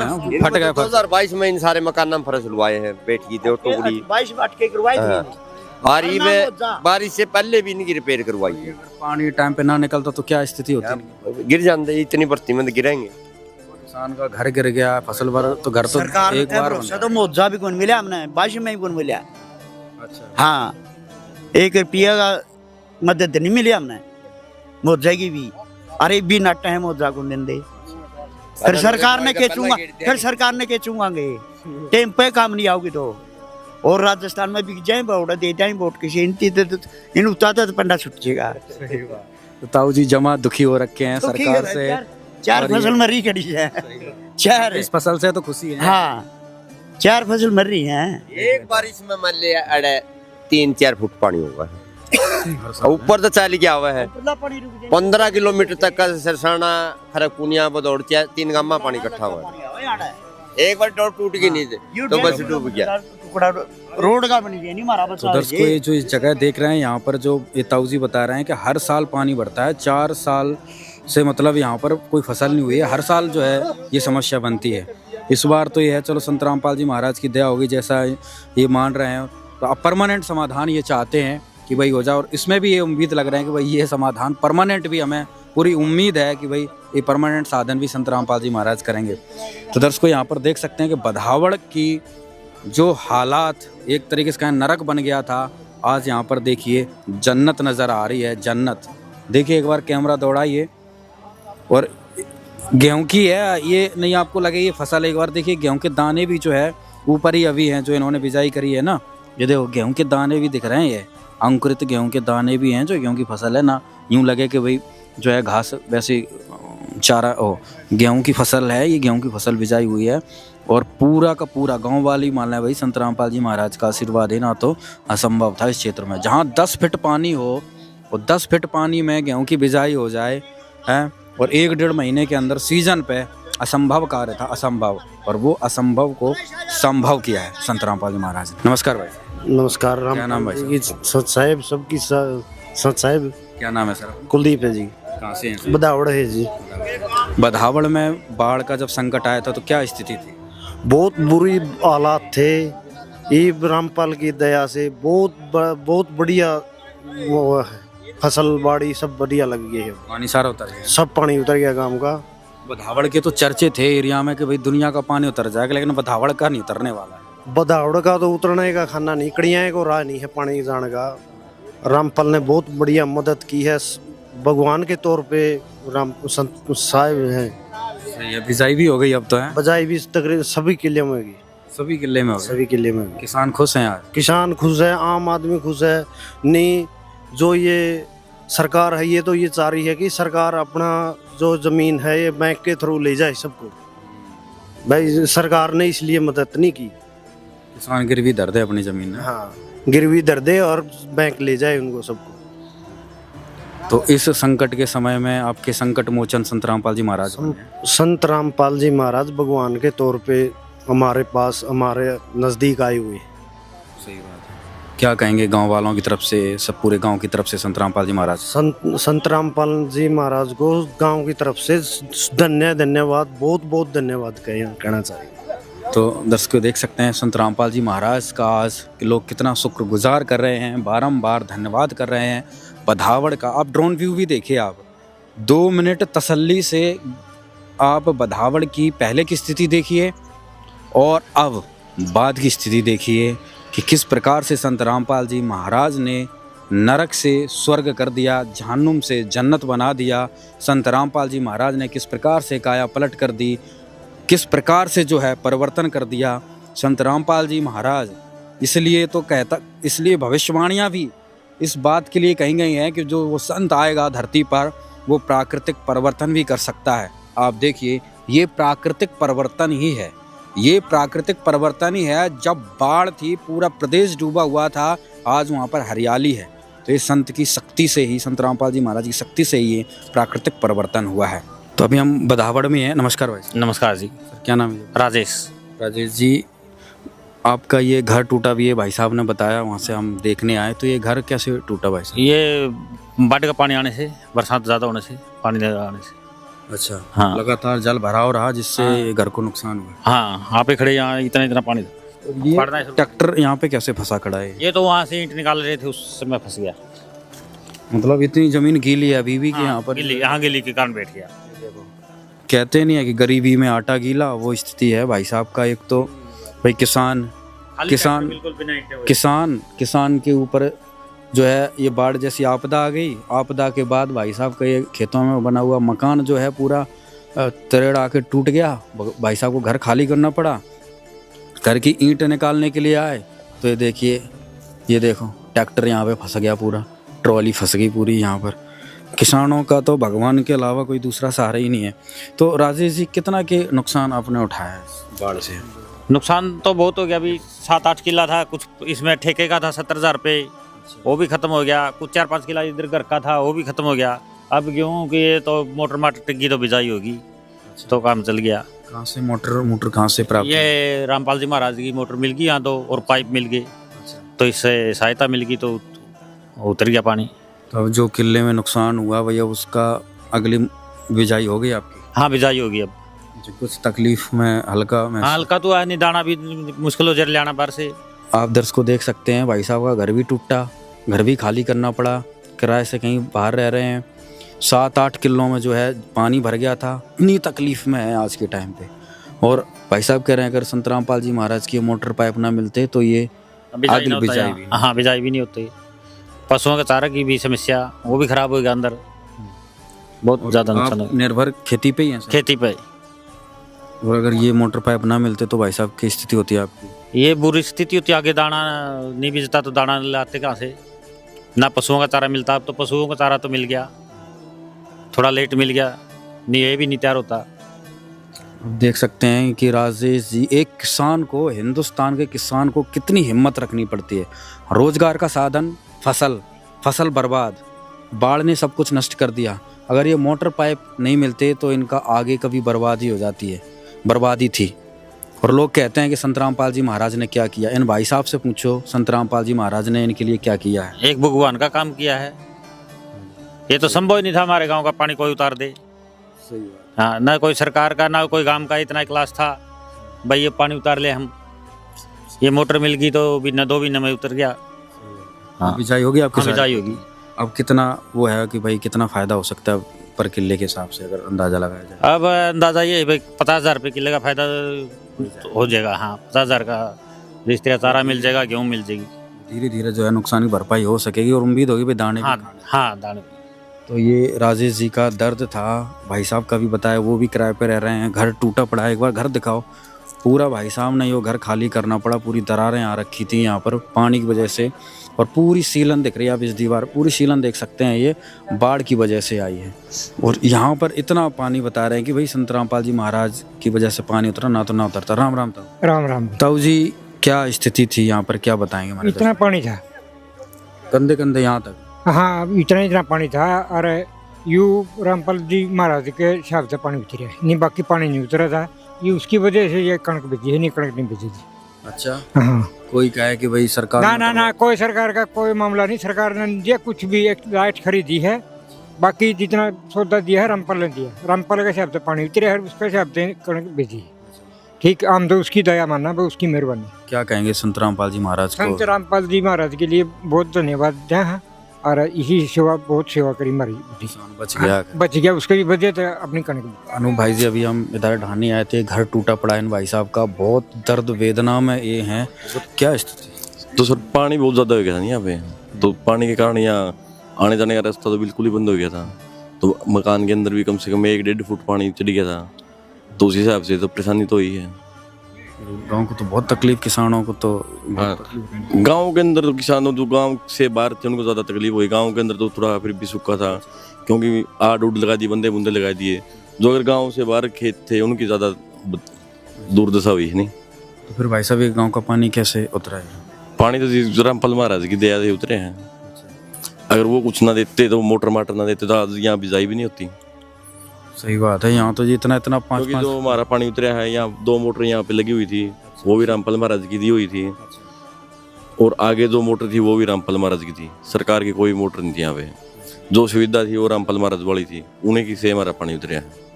[SPEAKER 22] फट गए। 2022 में इन सारे मकान हम फरस लुआए हैं, बैठी थी टुकड़ी
[SPEAKER 21] 22 बांट के करवाई थी।
[SPEAKER 22] बारिश में, बारिश से पहले भी इनकी रिपेयर करवाई है।
[SPEAKER 17] पानी टाइम पे ना निकलता तो क्या स्थिति होती?
[SPEAKER 22] गिर जाते, इतनी भर्ती में गिरेंगे।
[SPEAKER 17] किसान का घर गिर गया, फसल भर तो घर तो एक बार
[SPEAKER 21] तो मुआवजा भी कौन मिला हमने, बारिश में भी कौन मिला। अच्छा हाँ, 1 रुपया का मदद नहीं मिली हमने मुआवजा की भी। अरे भी नट है मुआवजा को देंगे, फिर सरकार ने केचूंगा, फिर सरकार ने केचूंगागे, टाइम पे काम नहीं आओगी तो। और राजस्थान में बिक जाए वोट दे जाए, वोट किसी इन उतारता तो पंडा छुट जाएगा।
[SPEAKER 17] तो ताऊ जी जमा दुखी हो रखे हैं सरकार से,
[SPEAKER 21] 4 फसल मरी खड़ी है, 4
[SPEAKER 17] इस फसल से तो खुशी है।
[SPEAKER 21] हाँ 4 फसल मर रही है।
[SPEAKER 22] एक बारिश में मान लिया अड़े 3-4 फुट पानी होगा, ऊपर तो चल गया हुआ है 15 किलोमीटर तक का सरसाना खरकुनिया बदौड़ 3 गांव में पानी इकट्ठा हुआ है। एक बार डोर टूट गई नहीं तो बस डूब गया,
[SPEAKER 21] रोड का बनी नहीं मारा बस।
[SPEAKER 17] तो दर्शकों ये जो इस जगह देख रहे हैं, यहाँ पर जो ये ताऊ जी बता रहे हैं कि हर साल पानी बढ़ता है, 4 साल से मतलब यहाँ पर कोई फसल नहीं हुई है, हर साल जो है ये समस्या बनती है। इस बार तो ये है चलो संत रामपाल जी महाराज की दया होगी जैसा ये मान रहे हैं, तो अब परमानेंट समाधान ये चाहते हैं कि भाई हो जाए, और इसमें भी ये उम्मीद लग रहे हैं कि भाई ये समाधान परमानेंट भी, हमें पूरी उम्मीद है कि भाई ये परमानेंट साधन भी संत रामपाल जी महाराज करेंगे। तो दर्शकों यहाँ पर देख सकते हैं कि बधावड़ की जो हालात एक तरीके से नरक बन गया था, आज यहाँ पर देखिए जन्नत नज़र आ रही है, जन्नत। देखिए एक बार कैमरा दौड़ाइए, और गेहूं की है ये, नहीं आपको लगे ये फसल। एक बार देखिए गेहूं के दाने भी जो है ऊपर ही अभी हैं, जो इन्होंने बिजाई करी है ना, ये देखो गेहूं के दाने भी दिख रहे हैं, ये अंकुरित गेहूं के दाने भी हैं, जो गेहूं की फसल है ना, यूं लगे कि भाई जो है घास वैसे चारा गेहूं की फसल है, ये गेहूं की फसल बिजाई हुई है। और पूरा का पूरा गांव वाली मान लें भाई संत रामपाल जी महाराज का आशीर्वाद है ना, तो असंभव था इस क्षेत्र में, जहाँ 10 फीट पानी हो और 10 फीट पानी में गेहूं की बिजाई हो जाए है, और 1-1.5 महीने के अंदर सीजन पे असंभव कार्य था, असंभव, और वो असंभव को संभव किया है संत रामपाल जी महाराज ने। नमस्कार भाई।
[SPEAKER 3] नमस्कार।
[SPEAKER 17] क्या नाम भाई?
[SPEAKER 3] सत साहेब सबकी सत साहेब।
[SPEAKER 17] क्या नाम है सर?
[SPEAKER 3] कुलदीप है जी।
[SPEAKER 17] कहाँ से हैं?
[SPEAKER 3] बधावड़ है जी।
[SPEAKER 17] बधावड़ में बाढ़ का जब संकट आया था तो क्या स्थिति थी?
[SPEAKER 3] बहुत बुरी हालात थे, ये रामपाल की दया से बहुत बढ़िया वो है, फसल बाड़ी सब बढ़िया लग गई है।
[SPEAKER 17] पानी सारा उतर गया,
[SPEAKER 3] सब पानी उतर गया गांव का।
[SPEAKER 17] बधावड़ के तो चर्चे थे एरिया में कि भाई दुनिया का पानी उतर जाएगा, लेकिन बधावड़ का नहीं उतरने वाला है।
[SPEAKER 3] बधावड़ का तो उतरने का खाना नहीं, कड़ियाँ को राह नहीं है पानी जाने का। रामपाल ने बहुत बढ़िया मदद की है, भगवान के तौर पे राम संत साहिब हैं।
[SPEAKER 17] ये बिजाई भी हो गई अब तो है?
[SPEAKER 3] बिजाई भी तकरीबन सभी किले में होगी,
[SPEAKER 17] सभी किले में,
[SPEAKER 3] सभी किले में।
[SPEAKER 17] किसान खुश हैं यार?
[SPEAKER 3] किसान खुश है, आम आदमी खुश है। नहीं जो ये सरकार है, ये तो ये चाह रही है कि सरकार अपना जो जमीन है ये बैंक के थ्रू ले जाए सबको। भाई सरकार ने इसलिए मदद नहीं की,
[SPEAKER 17] किसान गिरवी धर दे अपनी जमीन में।
[SPEAKER 3] हाँ गिरवी धर दे और बैंक ले जाए उनको सबको।
[SPEAKER 17] तो इस संकट के समय में आपके संकट मोचन संत रामपाल जी महाराज,
[SPEAKER 3] संत रामपाल जी महाराज भगवान के तौर पे हमारे पास, हमारे नजदीक आए हुए।
[SPEAKER 17] सही बात है। क्या कहेंगे गांव वालों की तरफ से, सब पूरे गांव की तरफ से संत रामपाल जी महाराज?
[SPEAKER 3] संत रामपाल जी महाराज को गांव की तरफ से धन्यवाद, बहुत बहुत धन्यवाद कहना चाहिए।
[SPEAKER 17] तो दर्शकों देख सकते हैं संत रामपाल जी महाराज का आज लोग कितना शुक्रगुजार कर रहे हैं, बारंबार धन्यवाद कर रहे हैं। बधावड़ का आप ड्रोन व्यू भी देखिए, आप 2 मिनट तसल्ली से आप बधावड़ की पहले की स्थिति देखिए और अब बाद की स्थिति देखिए कि किस प्रकार से संत रामपाल जी महाराज ने नरक से स्वर्ग कर दिया, जहन्नुम से जन्नत बना दिया। संत रामपाल जी महाराज ने किस प्रकार से काया पलट कर दी, किस प्रकार से जो है परिवर्तन कर दिया संत रामपाल जी महाराज। इसलिए भविष्यवाणियाँ भी इस बात के लिए कही गई हैं कि जो वो संत आएगा धरती पर वो प्राकृतिक परिवर्तन भी कर सकता है। आप देखिए, ये प्राकृतिक परिवर्तन ही है, ये प्राकृतिक परिवर्तन ही है। जब बाढ़ थी, पूरा प्रदेश डूबा हुआ था, आज वहाँ पर हरियाली है। तो ये संत की शक्ति से ही, संत रामपाल जी महाराज की शक्ति से ही ये प्राकृतिक परिवर्तन हुआ है। तो अभी हम बधावड़ में हैं। नमस्कार भाई।
[SPEAKER 6] नमस्कार जी।
[SPEAKER 17] सर क्या नाम है?
[SPEAKER 6] राजेश।
[SPEAKER 17] राजेश जी, आपका ये घर टूटा भी है, भाई साहब ने बताया, वहाँ से हम देखने आए। तो ये घर कैसे टूटा भाई साहब?
[SPEAKER 6] ये बाढ़ का पानी आने से, बरसात ज़्यादा होने से, पानी आने से।
[SPEAKER 17] अच्छा।
[SPEAKER 6] हाँ,
[SPEAKER 17] लगातार जल भराव रहा जिससे
[SPEAKER 6] हाँ,
[SPEAKER 17] घर को नुकसान हुआ।
[SPEAKER 6] हाँ, आप पे खड़े यहाँ इतना पानी था।
[SPEAKER 17] ये ट्रैक्टर यहाँ पे कैसे फंसा खड़ा है?
[SPEAKER 6] ये तो वहाँ से ईंट निकाल रहे थे, उस समय फंस गया।
[SPEAKER 17] मतलब इतनी जमीन गीली है अभी भी कि यहाँ पर?
[SPEAKER 6] यहाँ गीली के कारण बैठ गया।
[SPEAKER 17] कहते नहीं है कि गरीबी में आटा गीला, वो स्थिति है भाई साहब का। एक तो भाई किसान के ऊपर जो है ये बाढ़ जैसी आपदा आ गई। आपदा के बाद भाई साहब का ये खेतों में बना हुआ मकान जो है पूरा तरेड़ आके टूट गया। भाई साहब को घर खाली करना पड़ा। घर की ईंट निकालने के लिए आए तो ये देखिए, ये देखो ट्रैक्टर यहाँ पे फंस गया, पूरा ट्रॉली फंस गई पूरी यहाँ पर। किसानों का तो भगवान के अलावा कोई दूसरा सहारा ही नहीं है। तो राजेश जी, कितना के नुकसान आपने उठाया है बाढ़ से?
[SPEAKER 6] नुकसान तो बहुत हो गया। अभी 7-8 किला था, कुछ इसमें ठेके का था 70,000 रुपये, वो भी खत्म हो गया। कुछ 4-5 किला इधर घर का था, वो भी खत्म हो गया। अब गेहूँ की ये तो मोटर टिक्की तो बिजाई होगी, तो काम चल गया।
[SPEAKER 17] कहाँ से मोटर कहाँ से प्राप्त?
[SPEAKER 6] ये रामपाल जी महाराज की मोटर मिल गई यहाँ तो, और पाइप मिल गई, तो इससे सहायता मिल गई, तो उतर गया पानी।
[SPEAKER 17] तो अब जो किले में नुकसान हुआ भैया, उसका अगली बिजाई हो गई आपकी?
[SPEAKER 6] हाँ, बिजाई होगी अब।
[SPEAKER 17] कुछ तकलीफ में हल्का
[SPEAKER 6] हल्का तो है नहीं, दाना भी मुश्किल हो जाए लाना बाहर से।
[SPEAKER 17] आप दर्शक को देख सकते हैं, भाई साहब का घर भी टूटा, घर भी खाली करना पड़ा, किराए से कहीं बाहर रह रहे हैं। 7-8 किलों में जो है पानी भर गया था। इतनी तकलीफ में है आज के टाइम पे। और भाई साहब कह रहे हैं अगर संत रामपाल जी महाराज की मोटर पाइप ना मिलते तो ये
[SPEAKER 6] बिजाई भी नहीं होती। पशुओं का चारा की भी समस्या, वो भी खराब हो गया अंदर, बहुत ज्यादा नुकसान है।
[SPEAKER 17] निर्भर खेती पे ही है?
[SPEAKER 6] खेती पे।
[SPEAKER 17] और अगर ये मोटर पाइप ना मिलते तो भाई साहब की स्थिति होती है आपकी?
[SPEAKER 6] ये बुरी स्थिति होती है। आगे दाना नहीं बिजता तो दाना लाते कहाँ से? ना पशुओं का चारा मिलता। अब तो पशुओं का चारा तो मिल गया, थोड़ा लेट मिल गया, नहीं ये भी नहीं तैयार होता।
[SPEAKER 17] देख सकते हैं कि राजेश जी, एक किसान को, हिंदुस्तान के किसान को कितनी हिम्मत रखनी पड़ती है। रोजगार का साधन फसल बर्बाद, बाढ़ ने सब कुछ नष्ट कर दिया। अगर ये मोटर पाइप नहीं मिलते तो इनका आगे कभी बर्बादी हो जाती है, बर्बादी थी। और लोग कहते हैं कि संत रामपाल जी महाराज ने क्या किया। इन भाई साहब से पूछो संत रामपाल जी महाराज ने इनके लिए क्या किया है।
[SPEAKER 6] एक भगवान का काम किया है। ये तो संभव ही नहीं था हमारे गांव का पानी कोई उतार दे।
[SPEAKER 17] सही है।
[SPEAKER 6] हाँ, ना कोई सरकार का, ना कोई गांव का इतना क्लास था भाई ये पानी उतार ले हम। ये मोटर मिल गई तो भी न 2 महीने में उतर गया।
[SPEAKER 17] हाँ, बिजाई होगी आपकी?
[SPEAKER 6] बिजाई होगी।
[SPEAKER 17] अब कितना वो है कि भाई कितना फायदा हो सकता है पर किले के हिसाब से अगर अंदाजा लगाया जाए?
[SPEAKER 6] अब अंदाजा ये है भाई 50,000 रुपये किले का फायदा हो जाएगा। हाँ, 50,000 का रिश्ते चारा मिल जाएगा, गेहूँ मिल जाएगी।
[SPEAKER 17] धीरे धीरे जो है नुकसान की भरपाई हो सकेगी और उम्मीद होगी भाई दाने।
[SPEAKER 6] हाँ, दाने।
[SPEAKER 17] तो ये राजेश जी का दर्द था। भाई साहब का भी बताया, वो भी किराए पे रह रहे हैं, घर टूटा पड़ा है। एक बार घर दिखाओ पूरा। भाई साहब ने ये घर खाली करना पड़ा, पूरी दरारें आ रखी थी यहाँ पर पानी की वजह से। और पूरी सीलन दिख रही है आप, इस दीवार पूरी सीलन देख सकते हैं, ये बाढ़ की वजह से आई है। और यहाँ पर इतना पानी बता रहे हैं कि भाई संत रामपाल जी महाराज की वजह से पानी उतरा, ना तो ना उतरता। राम राम ताऊ।
[SPEAKER 7] राम राम
[SPEAKER 17] ताऊ जी, क्या स्थिति थी यहाँ पर, क्या बताएंगे हमारे?
[SPEAKER 7] इतना पानी था,
[SPEAKER 17] कंधे कंधे यहाँ तक?
[SPEAKER 7] हाँ, इतना पानी था। और यू रामपाल जी महाराज के हिसाब से पानी उतरा, नहीं बाकी पानी नहीं उतरा था। ये उसकी वजह से ये कणक बेची है, नहीं कणक नहीं बेची थी।
[SPEAKER 17] अच्छा।
[SPEAKER 7] हाँ।
[SPEAKER 17] कोई कहे कि भाई सरकार
[SPEAKER 7] ना कोई सरकार का कोई मामला नहीं। सरकार ने दिया कुछ भी, एक लाइट खरीदी है, बाकी जितना सौदा दिया है रामपाल ने दिया। रामपाल के हिसाब से पानी उतरे है, उसके हिसाब से कणक बेची। ठीक, हम तो उसकी दया मानना, उसकी मेहरबानी।
[SPEAKER 17] क्या कहेंगे संत रामपाल जी महाराज को?
[SPEAKER 7] संत रामपाल जी महाराज के लिए बहुत धन्यवाद है। और इसी सेवा, बहुत सेवा करी हमारी, बच गया उसकी वजह से अपनी कणक।
[SPEAKER 17] अनु भाई जी, अभी हम इधर ढाने आए थे, घर टूटा पड़ा है इन भाई साहब का, बहुत दर्द वेदना में ये हैं। क्या स्थिति?
[SPEAKER 23] तो सर पानी बहुत ज़्यादा हो गया था यहाँ पे,
[SPEAKER 5] तो पानी के कारण यहाँ आने जाने का रास्ता तो बिल्कुल ही बंद हो गया था। तो मकान के अंदर भी कम से कम 1-1.5 फुट पानी चढ़ गया था। तो उस हिसाब से तो परेशानी तो ही है।
[SPEAKER 17] गांव को तो बहुत तकलीफ, किसानों को तो
[SPEAKER 5] गांव के अंदर तो किसानों तो गांव से बाहर थे उनको ज़्यादा तकलीफ हुई। गांव के अंदर तो थोड़ा फिर भी सूखा था, क्योंकि आड़ उड़ लगा दिए, बंदे बुंदे लगा दिए। जो अगर गांव से बाहर खेत थे उनकी ज़्यादा दुर्दशा हुई नहीं।
[SPEAKER 17] तो फिर भाई साहब ये गांव का पानी कैसे उतरा है?
[SPEAKER 5] पानी तो रामपाल महाराज की दया से उतरे हैं। अगर वो कुछ ना देते तो मोटर माटर ना देते तो आज यहाँ बिजाई भी नहीं होती।
[SPEAKER 17] सही बात है। यहाँ तो इतना 5
[SPEAKER 5] जो हमारा पानी उतरा है, यहाँ 2 मोटर यहाँ पे लगी हुई थी, वो भी रामपाल महाराज की दी हुई थी। और आगे जो मोटर थी वो भी रामपाल महाराज की थी। सरकार की कोई मोटर नहीं थी यहाँ पे। जो सुविधा थी वो रामपाल महाराज वाली थी, उन्हीं की से हमारा पानी उतरा है।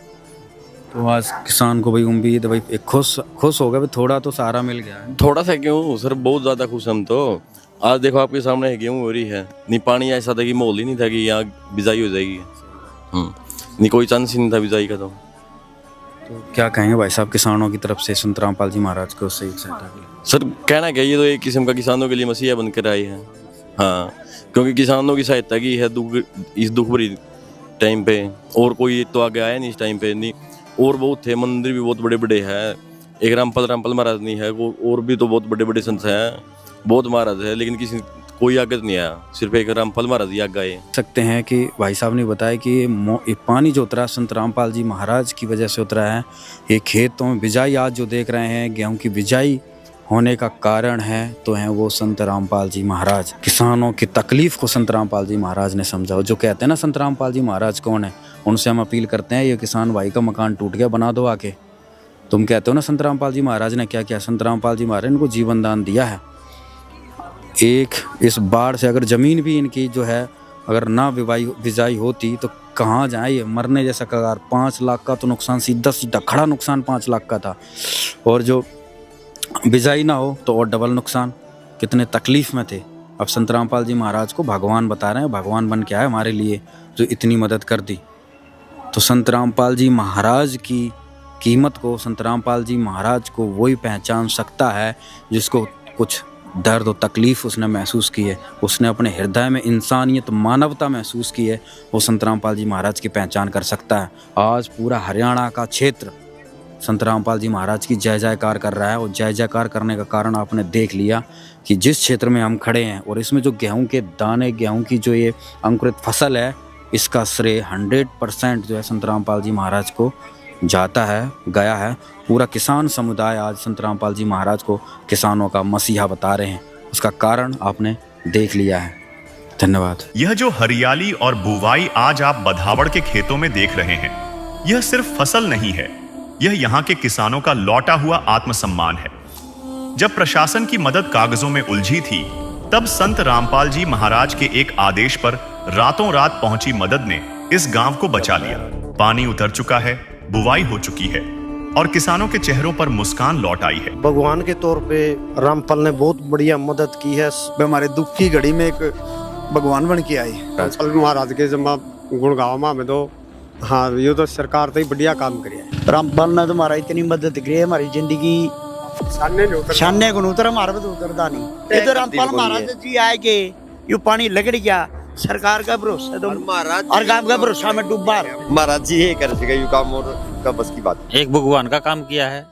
[SPEAKER 17] तो आज किसान को भाई उम्मीद भाई एक खुश हो गया, भाई थोड़ा तो सहारा मिल गया है।
[SPEAKER 5] थोड़ा सा क्यों सर, बहुत ज़्यादा खुश हम तो। आज देखो आपके सामने गेहूँ हो रही है, नहीं पानी ऐसा था कि माहौल ही नहीं था कि यहाँ बिजाई हो जाएगी। नहीं कोई चांस ही नहीं था बिजाई का। तो
[SPEAKER 17] क्या कहेंगे भाई साहब किसानों की तरफ से संत रामपाल जी महाराज को सही सहायता की?
[SPEAKER 5] सर कहना क्या, ये तो एक किस्म का किसानों के लिए मसीहा बनकर आई है। हाँ, क्योंकि किसानों की सहायता की है इस दुख भरी टाइम पे। और कोई तो आगे आया नहीं इस टाइम पे, नहीं और बहुत थे, मंदिर भी बहुत बड़े बड़े हैं। एक रामपाल महाराज नहीं है, वो और भी तो बहुत बड़े बड़े संत हैं, बहुत महाराज है, लेकिन कोई आगे नहीं आया, सिर्फ एक रामपाल महाराज ही आगे आए।
[SPEAKER 17] सकते हैं कि भाई साहब ने बताया कि ये पानी जो उतरा संत रामपाल जी महाराज की वजह से उतरा है। ये खेतों में बिजाई आज जो देख रहे हैं, गेहूं की बिजाई होने का कारण है तो हैं वो संत रामपाल जी महाराज। किसानों की तकलीफ को संत रामपाल जी महाराज ने समझा। जो कहते हैं ना संत रामपाल जी महाराज कौन है, उनसे हम अपील करते हैं, ये किसान भाई का मकान टूट गया, बना दो आके। तुम कहते हो ना संत रामपाल जी महाराज ने क्या किया, संत रामपाल जी महाराज ने इनको जीवन दान दिया है। एक इस बाढ़ से अगर ज़मीन भी इनकी जो है अगर ना बिजाई होती तो कहाँ जाए, ये मरने जैसा कगार। 5 लाख का तो नुकसान, सीधा खड़ा नुकसान 5 लाख का था। और जो बिजाई ना हो तो और डबल नुकसान। कितने तकलीफ़ में थे। अब संत रामपाल जी महाराज को भगवान बता रहे हैं, भगवान बन के आए हमारे लिए, जो इतनी मदद कर दी। तो संत रामपाल जी महाराज की कीमत को, संत रामपाल जी महाराज को वही पहचान सकता है जिसको कुछ दर्द और तकलीफ़ उसने महसूस की है, उसने अपने हृदय में इंसानियत, मानवता महसूस की है, वो संत रामपाल जी महाराज की पहचान कर सकता है। आज पूरा हरियाणा का क्षेत्र संत रामपाल जी महाराज की जय जयकार कर रहा है। और जय जयकार करने का कारण आपने देख लिया कि जिस क्षेत्र में हम खड़े हैं और इसमें जो गेहूं के दाने, गेहूं की जो ये अंकुरित फसल है, इसका श्रेय 100% जो है संत रामपाल जी महाराज को जाता है, गया है। पूरा किसान समुदाय आज संत रामपाल जी महाराज को किसानों का मसीहा बता रहे हैं। उसका कारण आपने देख लिया है। धन्यवाद।
[SPEAKER 1] यह जो हरियाली और बुवाई आज आप बधावड़ के खेतों में देख रहे हैं, यह सिर्फ फसल नहीं है, यह यहाँ के किसानों का लौटा हुआ आत्मसम्मान है। जब प्रशासन की मदद कागजों में उलझी थी, तब संत रामपाल जी महाराज के एक आदेश पर रातों रात पहुंची मदद ने इस गांव को बचा लिया। पानी उतर चुका है, बुवाई हो चुकी है और किसानों के चेहरों पर मुस्कान लौट आई है।
[SPEAKER 3] भगवान के तौर पे रामपाल ने बहुत बढ़िया मदद की है।
[SPEAKER 16] हमारे दुख की घड़ी में एक भगवान बन के आई।
[SPEAKER 20] रामपाल महाराज के जमा गुण गावा में तो हाँ, ये तो सरकार तो ही बढ़िया काम करे।
[SPEAKER 21] रामपाल ने तो हमारा इतनी मदद करी है, हमारी जिंदगी शाने को उतर हमारा तो उतरता नहीं। ये तो रामपाल महाराज जी आए के यू पानी लगड़ गया, सरकार का भरोसा तो महाराज और गांव का भरोसा में डूबा।
[SPEAKER 22] महाराज जी ये कर सके, यू काम और का बस की बात।
[SPEAKER 6] एक भगवान का काम किया है।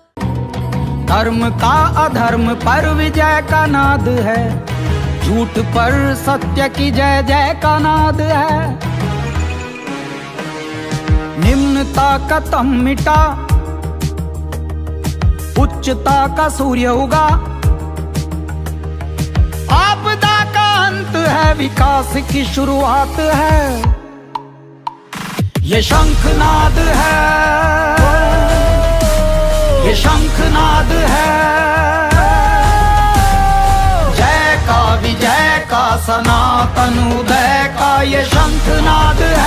[SPEAKER 8] धर्म का अधर्म पर विजय का नाद है, झूठ पर सत्य की जय जय का नाद है। निम्नता का तम मिटा, उच्चता का सूर्य उगा। आपदा का अंत है, विकास की शुरुआत है। ये शंखनाद है, ये शंखनाद है। जय का विजय का सनातन उदय का ये शंखनाद है।